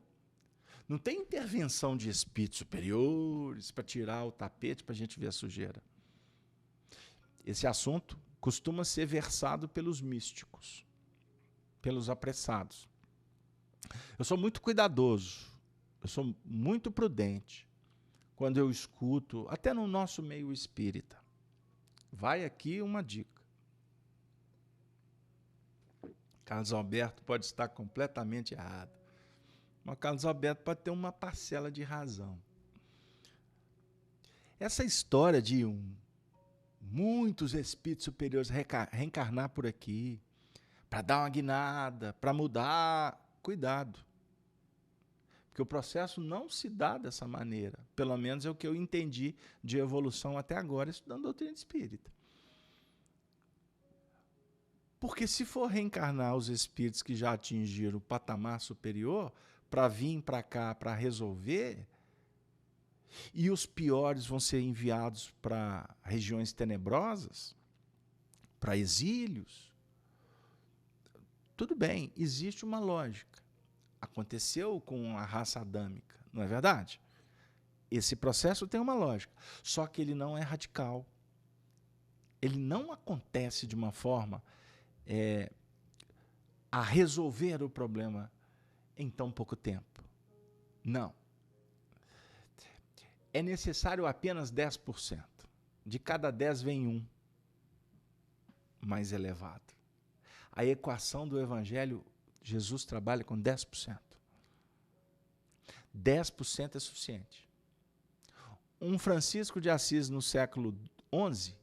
Não tem intervenção de espíritos superiores para tirar o tapete para a gente ver a sujeira. Esse assunto costuma ser versado pelos místicos, pelos apressados. Eu sou muito cuidadoso, eu sou muito prudente quando eu escuto, até no nosso meio espírita. Vai aqui uma dica. Carlos Alberto pode estar completamente errado, mas Carlos Alberto pode ter uma parcela de razão. Essa história de muitos espíritos superiores reencarnar por aqui, para dar uma guinada, para mudar, cuidado. Porque o processo não se dá dessa maneira. Pelo menos é o que eu entendi de evolução até agora, estudando doutrina espírita. Porque se for reencarnar os espíritos que já atingiram o patamar superior, para vir para cá, para resolver, e os piores vão ser enviados para regiões tenebrosas, para exílios, tudo bem, existe uma lógica. Aconteceu com a raça adâmica, não é verdade? Esse processo tem uma lógica, só que ele não é radical. Ele não acontece de uma forma a resolver o problema em tão pouco tempo. Não. É necessário apenas 10%. De cada 10 vem um mais elevado. A equação do Evangelho, Jesus trabalha com 10%. 10% é suficiente. Um Francisco de Assis no século XI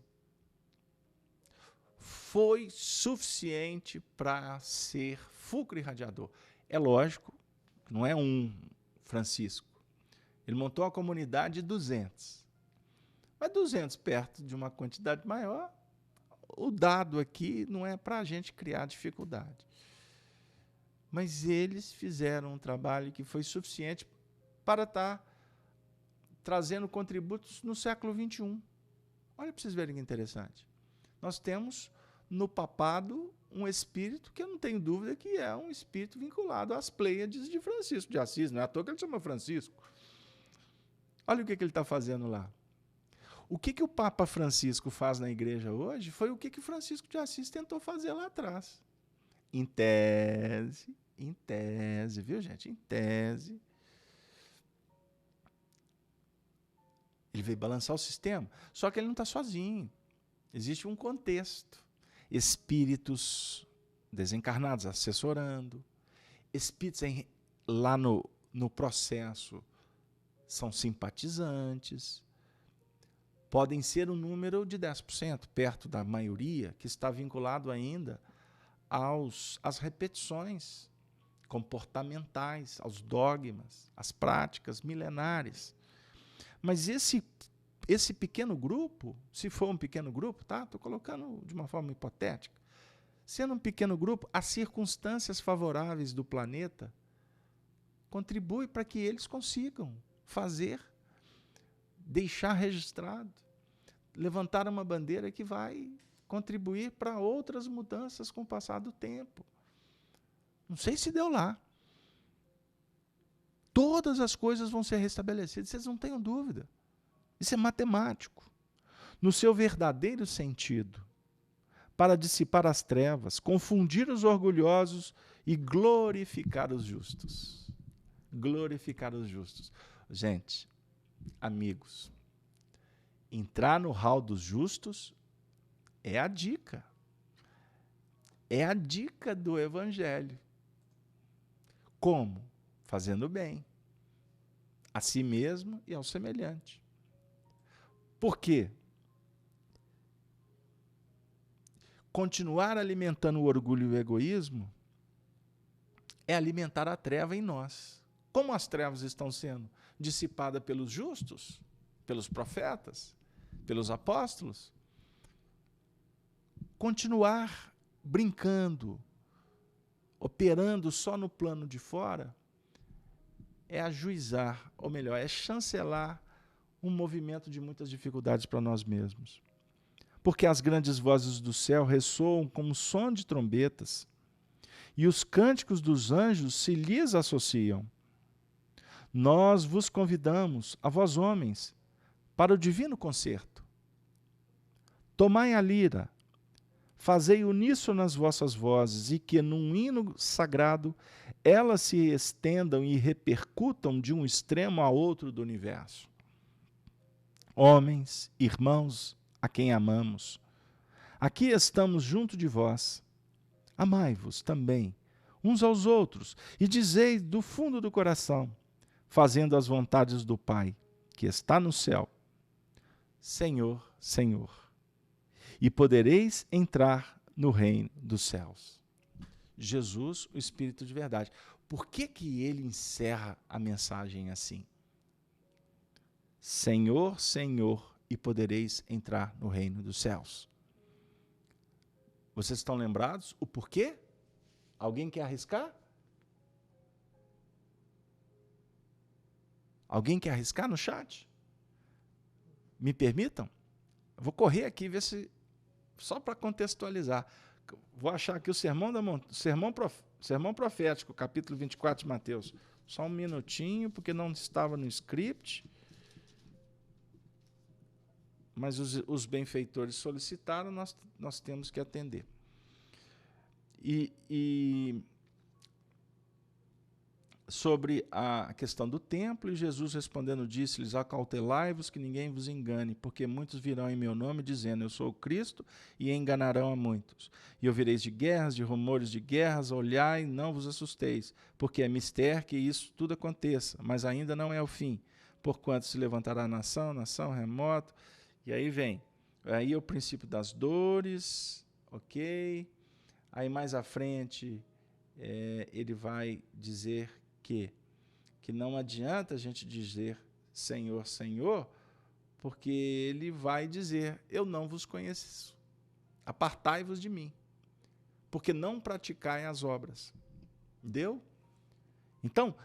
foi suficiente para ser fulcro irradiador. É lógico, não é um Francisco. Ele montou uma comunidade de 200. Mas 200 perto de uma quantidade maior, o dado aqui não é para a gente criar dificuldade. Mas eles fizeram um trabalho que foi suficiente para estar trazendo contributos no século XXI. Olha para vocês verem que interessante. Nós temos no papado um espírito que eu não tenho dúvida que é um espírito vinculado às Pleiades de Francisco de Assis. Não é à toa que ele chama Francisco. Olha o que ele está fazendo lá. O que o Papa Francisco faz na igreja hoje foi o que Francisco de Assis tentou fazer lá atrás. Em tese, viu, gente? Em tese. Ele veio balançar o sistema, só que ele não está sozinho. Existe um contexto. Espíritos desencarnados assessorando, espíritos lá no processo são simpatizantes, podem ser um número de 10%, perto da maioria, que está vinculado ainda às repetições comportamentais, aos dogmas, às práticas milenares. Mas esse pequeno grupo, se for um pequeno grupo, tá? Estou colocando de uma forma hipotética, sendo um pequeno grupo, as circunstâncias favoráveis do planeta contribuem para que eles consigam fazer, deixar registrado, levantar uma bandeira que vai contribuir para outras mudanças com o passar do tempo. Não sei se deu lá. Todas as coisas vão ser restabelecidas, vocês não tenham dúvida. Isso é matemático. No seu verdadeiro sentido, para dissipar as trevas, confundir os orgulhosos e glorificar os justos. Glorificar os justos. Gente, amigos, entrar no hall dos justos é a dica. É a dica do Evangelho. Como? Fazendo bem a si mesmo e ao semelhante. Por quê? Continuar alimentando o orgulho e o egoísmo é alimentar a treva em nós. Como as trevas estão sendo dissipadas pelos justos, pelos profetas, pelos apóstolos, continuar brincando, operando só no plano de fora, é ajuizar, ou melhor, é chancelar um movimento de muitas dificuldades para nós mesmos. Porque as grandes vozes do céu ressoam como som de trombetas, e os cânticos dos anjos se lhes associam. Nós vos convidamos, a vós homens, para o divino concerto. Tomai a lira, fazei uníssono nas vossas vozes, e que, num hino sagrado, elas se estendam e repercutam de um extremo a outro do universo. Homens, irmãos, a quem amamos, aqui estamos junto de vós. Amai-vos também, uns aos outros, e dizei do fundo do coração, fazendo as vontades do Pai, que está no céu: Senhor, Senhor, e podereis entrar no reino dos céus. Jesus, o Espírito de verdade. Por que ele encerra a mensagem assim? Senhor, Senhor, e podereis entrar no reino dos céus. Vocês estão lembrados? O porquê? Alguém quer arriscar? Alguém quer arriscar no chat? Me permitam? Vou correr aqui, ver se... Só para contextualizar. Vou achar aqui o Sermão Profético, capítulo 24 de Mateus. Só um minutinho, porque não estava no script. Mas os benfeitores solicitaram, nós temos que atender. E sobre a questão do templo, e Jesus respondendo disse-lhes: acautelai-vos que ninguém vos engane, porque muitos virão em meu nome dizendo: eu sou o Cristo, e enganarão a muitos. E ouvireis de guerras, de rumores de guerras, olhai, não vos assusteis, porque é mister que isso tudo aconteça, mas ainda não é o fim, porquanto se levantará nação, remoto. E aí vem, aí é o princípio das dores, ok? Aí mais à frente ele vai dizer que não adianta a gente dizer Senhor, Senhor, porque ele vai dizer: eu não vos conheço, apartai-vos de mim, porque não praticai as obras. Deu? Então,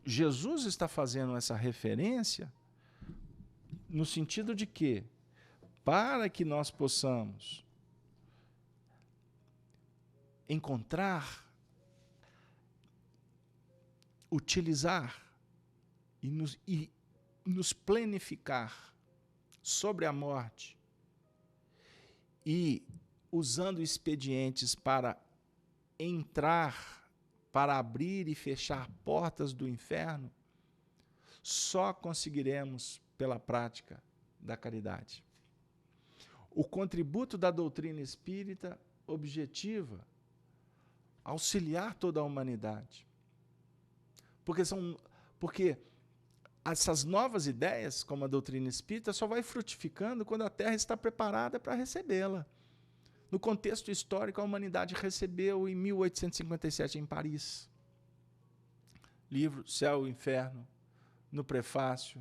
Jesus está fazendo essa referência no sentido de que, para que nós possamos encontrar, utilizar e nos planificar sobre a morte e usando expedientes para entrar, para abrir e fechar portas do inferno, só conseguiremos pela prática da caridade. O contributo da doutrina espírita objetiva auxiliar toda a humanidade. Porque essas novas ideias, como a doutrina espírita, só vai frutificando quando a Terra está preparada para recebê-la. No contexto histórico, a humanidade recebeu em 1857 em Paris. Livro Céu e Inferno, no prefácio,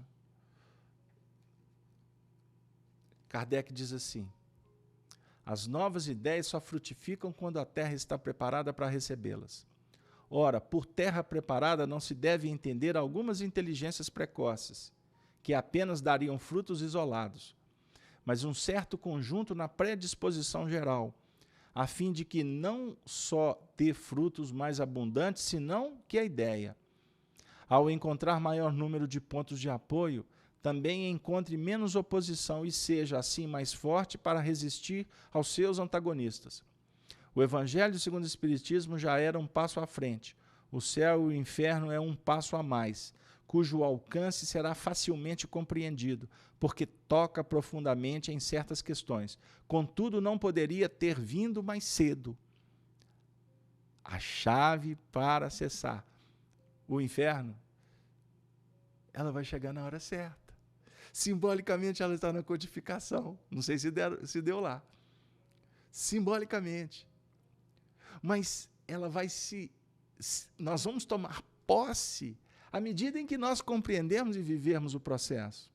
Kardec diz assim: as novas ideias só frutificam quando a Terra está preparada para recebê-las. Ora, por terra preparada não se deve entender algumas inteligências precoces, que apenas dariam frutos isolados, mas um certo conjunto na predisposição geral, a fim de que não só dê frutos mais abundantes, senão que a ideia, ao encontrar maior número de pontos de apoio, também encontre menos oposição e seja, assim, mais forte para resistir aos seus antagonistas. O Evangelho segundo o Espiritismo já era um passo à frente. O céu e o inferno é um passo a mais, cujo alcance será facilmente compreendido, porque toca profundamente em certas questões. Contudo, não poderia ter vindo mais cedo. A chave para acessar o inferno, ela vai chegar na hora certa. Simbolicamente, ela está na codificação. Não sei se deu lá. Simbolicamente. Mas ela vai nós vamos tomar posse à medida em que nós compreendemos e vivermos o processo.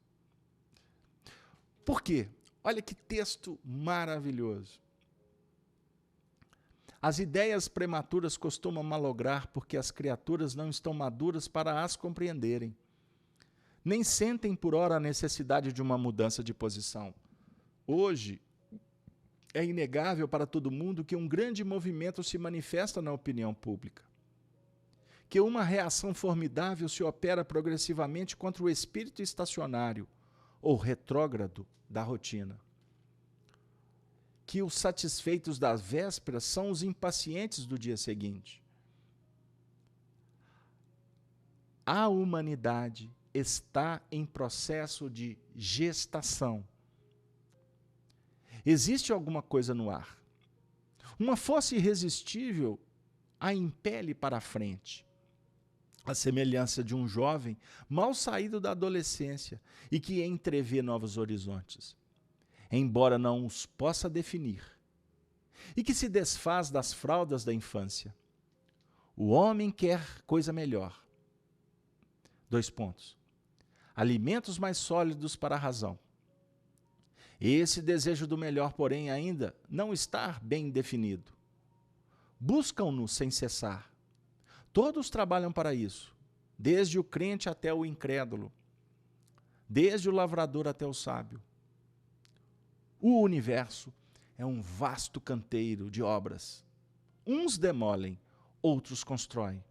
Por quê? Olha que texto maravilhoso. As ideias prematuras costumam malograr porque as criaturas não estão maduras para as compreenderem. Nem sentem por ora a necessidade de uma mudança de posição. Hoje, é inegável para todo mundo que um grande movimento se manifesta na opinião pública, que uma reação formidável se opera progressivamente contra o espírito estacionário ou retrógrado da rotina, que os satisfeitos das vésperas são os impacientes do dia seguinte. A humanidade está em processo de gestação. Existe alguma coisa no ar. Uma força irresistível a impele para a frente. A semelhança de um jovem mal saído da adolescência e que entrevê novos horizontes, embora não os possa definir, e que se desfaz das fraldas da infância. O homem quer coisa melhor. 2 pontos. Alimentos mais sólidos para a razão. Esse desejo do melhor, porém, ainda não está bem definido. Buscam-no sem cessar. Todos trabalham para isso, desde o crente até o incrédulo, desde o lavrador até o sábio. O universo é um vasto canteiro de obras. Uns demolem, outros constroem.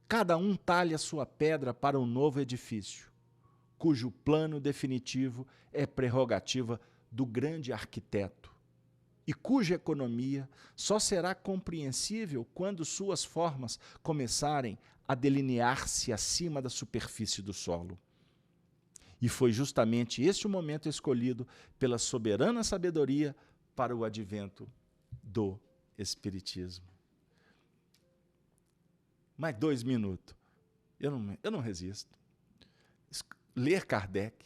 Cada um talha sua pedra para um novo edifício, cujo plano definitivo é prerrogativa do grande arquiteto, e cuja economia só será compreensível quando suas formas começarem a delinear-se acima da superfície do solo. E foi justamente este o momento escolhido pela soberana sabedoria para o advento do Espiritismo. Mais 2 minutos. Eu não resisto. Ler Kardec,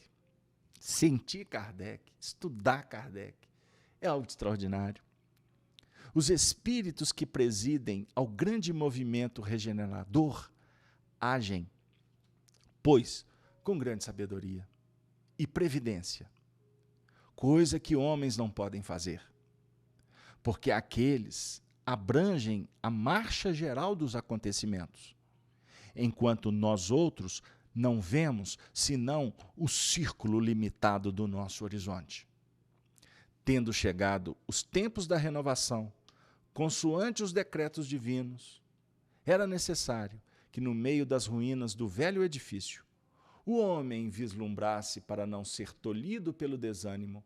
sentir Kardec, estudar Kardec, é algo extraordinário. Os espíritos que presidem ao grande movimento regenerador agem, pois, com grande sabedoria e previdência, coisa que homens não podem fazer, porque aqueles abrangem a marcha geral dos acontecimentos, enquanto nós outros não vemos senão o círculo limitado do nosso horizonte. Tendo chegado os tempos da renovação, consoante os decretos divinos, era necessário que no meio das ruínas do velho edifício, o homem vislumbrasse, para não ser tolhido pelo desânimo,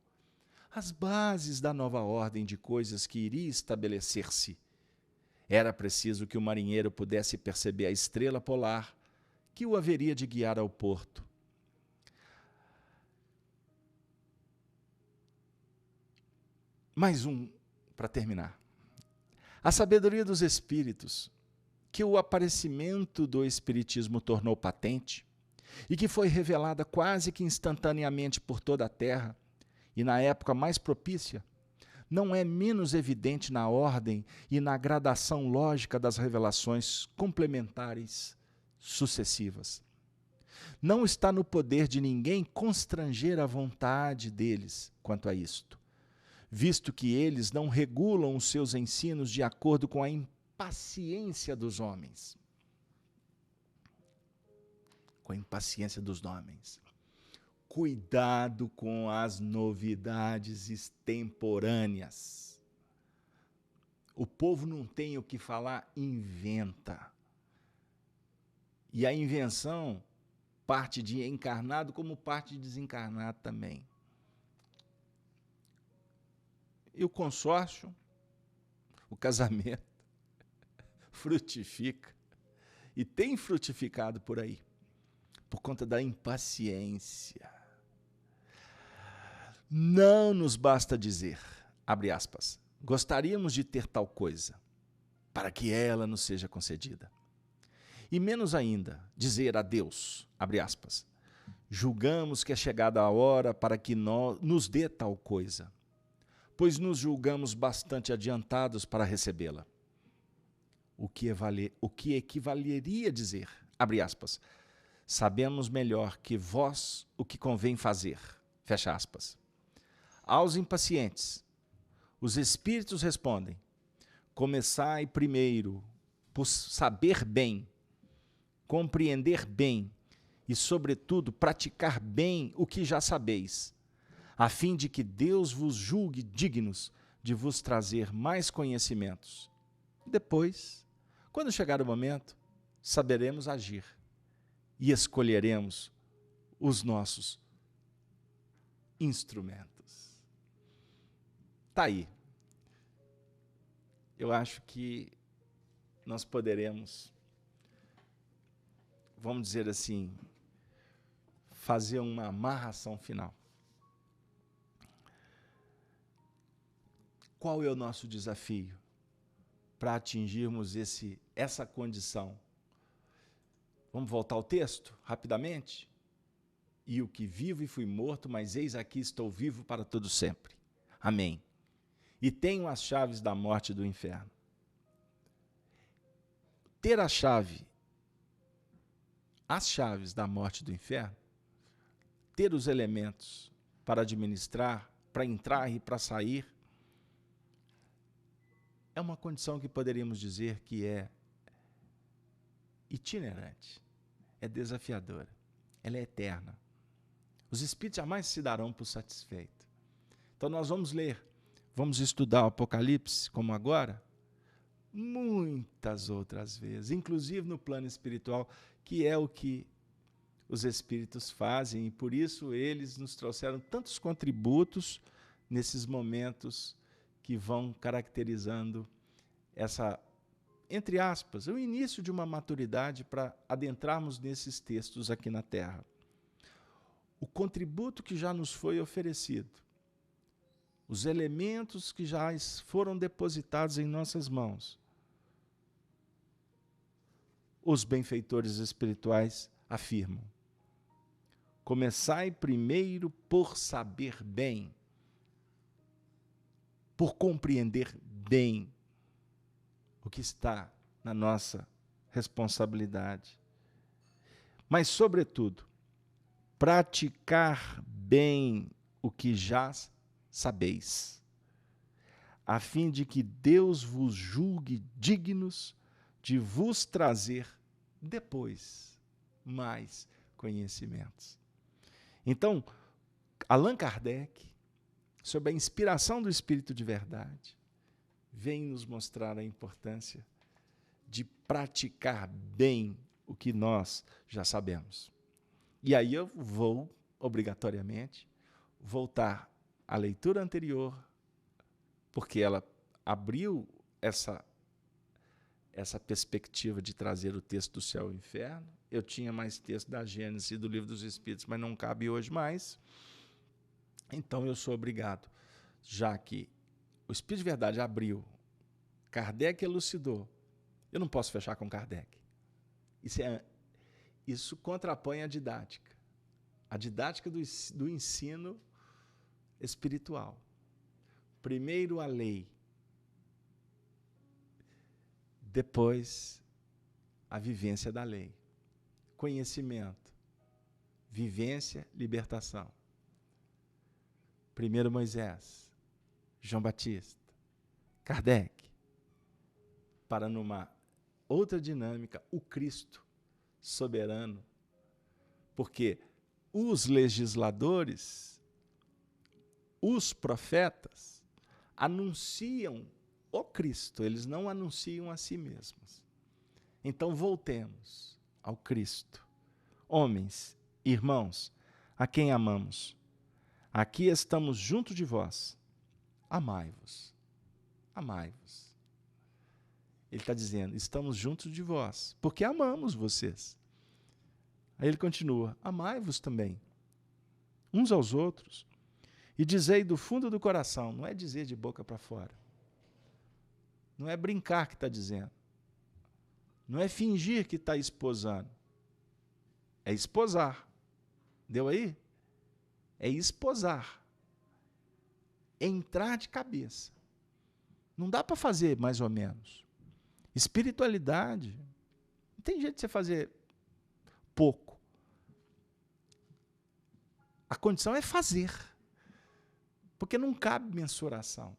as bases da nova ordem de coisas que iria estabelecer-se. Era preciso que o marinheiro pudesse perceber a estrela polar que o haveria de guiar ao porto. Mais um para terminar. A sabedoria dos espíritos, que o aparecimento do Espiritismo tornou patente e que foi revelada quase que instantaneamente por toda a Terra e na época mais propícia, não é menos evidente na ordem e na gradação lógica das revelações complementares sucessivas. Não está no poder de ninguém constranger a vontade deles quanto a isto, visto que eles não regulam os seus ensinos de acordo com a impaciência dos homens. Com a impaciência dos homens. Cuidado com as novidades extemporâneas. O povo não tem o que falar, inventa. E a invenção parte de encarnado como parte de desencarnado também. E o consórcio, o casamento, frutifica. E tem frutificado por aí, por conta da impaciência. Não nos basta dizer, abre aspas, gostaríamos de ter tal coisa, para que ela nos seja concedida. E menos ainda, dizer a Deus, abre aspas, julgamos que é chegada a hora para que nos dê tal coisa, pois nos julgamos bastante adiantados para recebê-la. O que equivaleria dizer, abre aspas, sabemos melhor que vós o que convém fazer, fecha aspas. Aos impacientes, os espíritos respondem, começai primeiro por saber bem, compreender bem e, sobretudo, praticar bem o que já sabeis, a fim de que Deus vos julgue dignos de vos trazer mais conhecimentos. Depois, quando chegar o momento, saberemos agir e escolheremos os nossos instrumentos. Está aí. Eu acho que nós poderemos, vamos dizer assim, fazer uma amarração final. Qual é o nosso desafio para atingirmos essa condição? Vamos voltar ao texto, rapidamente? E o que vivo e fui morto, mas eis aqui estou vivo para todo sempre. Amém. E tenho as chaves da morte e do inferno. Ter as chaves da morte e do inferno, ter os elementos para administrar, para entrar e para sair, é uma condição que poderíamos dizer que é itinerante, é desafiadora, ela é eterna. Os espíritos jamais se darão por satisfeitos. Então nós vamos ler, vamos estudar o Apocalipse, como agora, muitas outras vezes, inclusive no plano espiritual, que é o que os espíritos fazem, e por isso eles nos trouxeram tantos contributos nesses momentos que vão caracterizando essa, entre aspas, o início de uma maturidade para adentrarmos nesses textos aqui na Terra. O contributo que já nos foi oferecido, os elementos que já foram depositados em nossas mãos, os benfeitores espirituais afirmam: começai primeiro por saber bem, por compreender bem o que está na nossa responsabilidade. Mas, sobretudo, praticar bem o que já sabeis, a fim de que Deus vos julgue dignos de vos trazer depois mais conhecimentos. Então, Allan Kardec, sob a inspiração do Espírito de Verdade, vem nos mostrar a importância de praticar bem o que nós já sabemos. E aí eu vou, obrigatoriamente, voltar à leitura anterior, porque ela abriu essa perspectiva de trazer o texto do céu e inferno. Eu tinha mais texto da Gênesis e do Livro dos Espíritos, mas não cabe hoje mais. Então eu sou obrigado, já que o Espírito de Verdade abriu Kardec elucidou. Eu não posso fechar com Kardec. Isso contrapõe a didática. A didática do ensino espiritual. Primeiro a lei. Depois a vivência da lei. Conhecimento. Vivência, libertação. Primeiro Moisés, João Batista, Kardec. Para numa outra dinâmica, o Cristo soberano. Porque os legisladores, os profetas, anunciam o Cristo, eles não anunciam a si mesmos. Então voltemos ao Cristo. Homens, irmãos, a quem amamos, aqui estamos junto de vós, amai-vos, amai-vos. Ele está dizendo, estamos juntos de vós, porque amamos vocês. Aí ele continua, amai-vos também, uns aos outros, e dizei do fundo do coração, não é dizer de boca para fora, não é brincar que está dizendo, não é fingir que está esposando, é esposar. Deu aí? É esposar. É entrar de cabeça. Não dá para fazer mais ou menos. Espiritualidade, não tem jeito de você fazer pouco. A condição é fazer. Porque não cabe mensuração.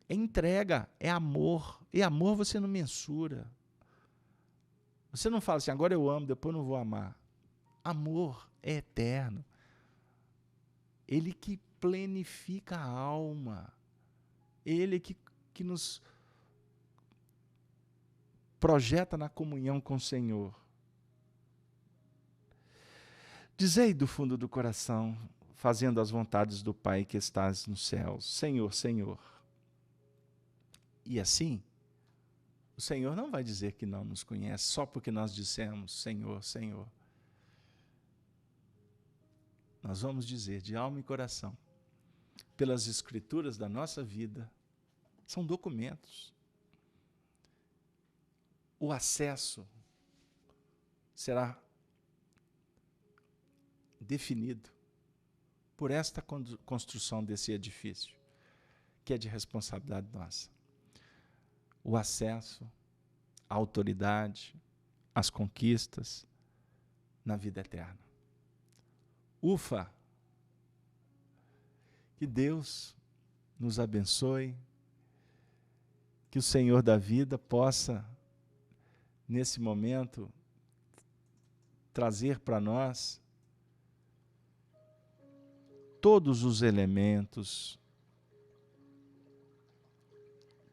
É entrega, é amor. E amor você não mensura. Você não fala assim, agora eu amo, depois não vou amar. Amor é eterno. Ele que plenifica a alma. Ele que nos projeta na comunhão com o Senhor. Dizei do fundo do coração, fazendo as vontades do Pai que estás nos céus, Senhor, Senhor. E assim, o Senhor não vai dizer que não nos conhece só porque nós dissemos Senhor, Senhor. Nós vamos dizer de alma e coração, pelas escrituras da nossa vida, são documentos. O acesso será definido por esta construção desse edifício, que é de responsabilidade nossa. O acesso, a autoridade, as conquistas na vida eterna. Ufa! Que Deus nos abençoe, que o Senhor da vida possa, nesse momento, trazer para nós todos os elementos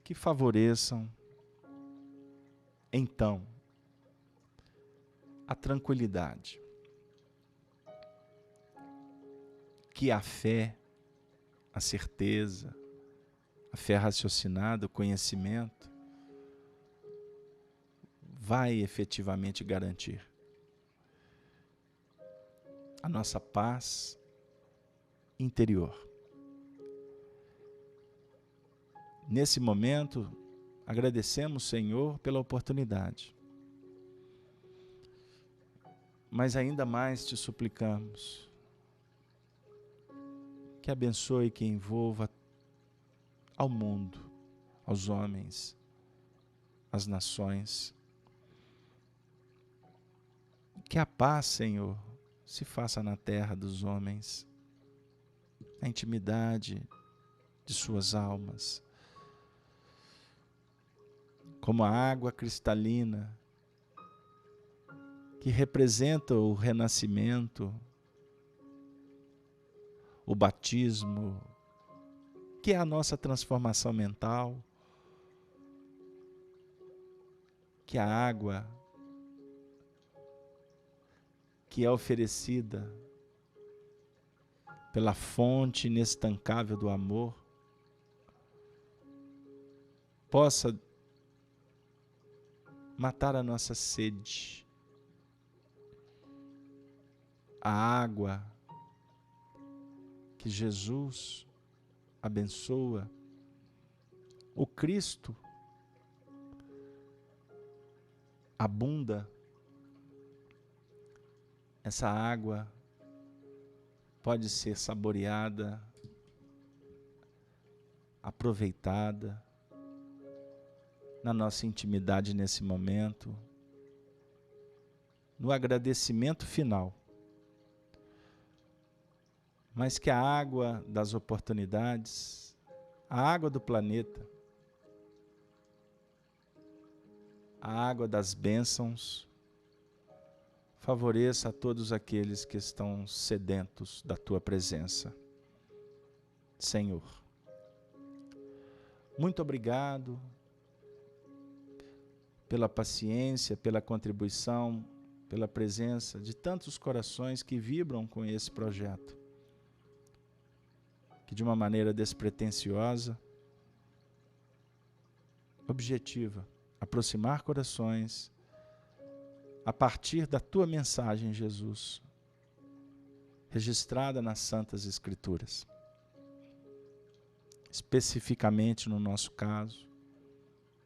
que favoreçam, então, a tranquilidade, que a fé, a certeza, a fé raciocinada, o conhecimento, vai efetivamente garantir a nossa paz interior. Nesse momento, agradecemos, Senhor, pela oportunidade. Mas ainda mais te suplicamos que abençoe, que envolva ao mundo, aos homens, às nações. Que a paz, Senhor, se faça na terra dos homens, na intimidade de suas almas. Como a água cristalina, que representa o renascimento, o batismo, que é a nossa transformação mental, que a água que é oferecida pela fonte inestancável do amor, possa matar a nossa sede. A água que Jesus abençoa o Cristo abunda, essa água pode ser saboreada, aproveitada na nossa intimidade nesse momento, no agradecimento final. Mas que a água das oportunidades, a água do planeta, a água das bênçãos, favoreça a todos aqueles que estão sedentos da Tua presença. Senhor, muito obrigado pela paciência, pela contribuição, pela presença de tantos corações que vibram com esse projeto, que de uma maneira despretensiosa, objetiva, aproximar corações a partir da Tua mensagem, Jesus, registrada nas Santas Escrituras. Especificamente no nosso caso,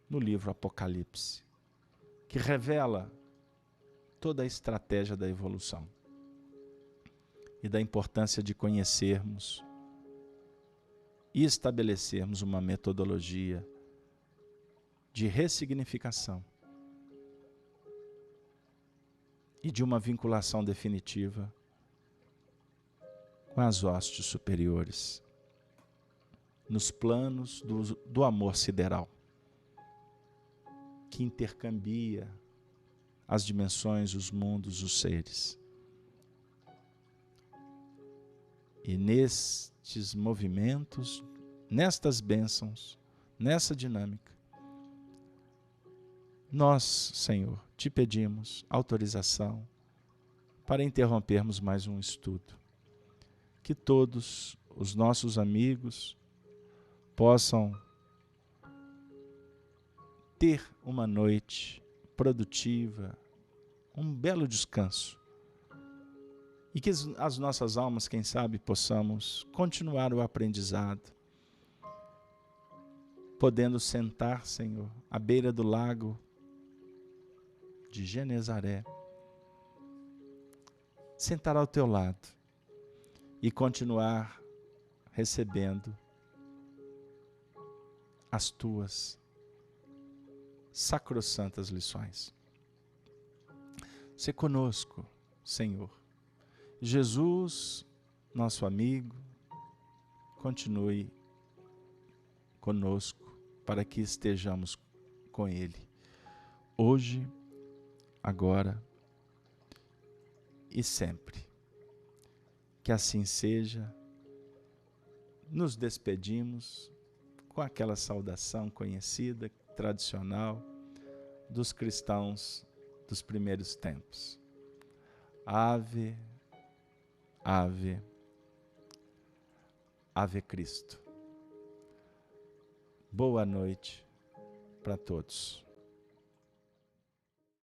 no livro Apocalipse, que revela toda a estratégia da evolução e da importância de conhecermos e estabelecermos uma metodologia de ressignificação e de uma vinculação definitiva com as hostes superiores, nos planos do amor sideral, que intercambia as dimensões, os mundos, os seres. E nestes movimentos, nestas bênçãos, nessa dinâmica, nós, Senhor, te pedimos autorização para interrompermos mais um estudo. Que todos os nossos amigos possam ter uma noite produtiva, um belo descanso. E que as nossas almas, quem sabe, possamos continuar o aprendizado, podendo sentar, Senhor, à beira do lago de Genezaré, sentar ao teu lado e continuar recebendo as tuas sacrossantas lições. Sê conosco, Senhor. Jesus, nosso amigo, continue conosco para que estejamos com Ele, hoje, agora e sempre. Que assim seja. Nos despedimos com aquela saudação conhecida, tradicional, dos cristãos dos primeiros tempos. Ave, ave, ave Cristo. Boa noite para todos.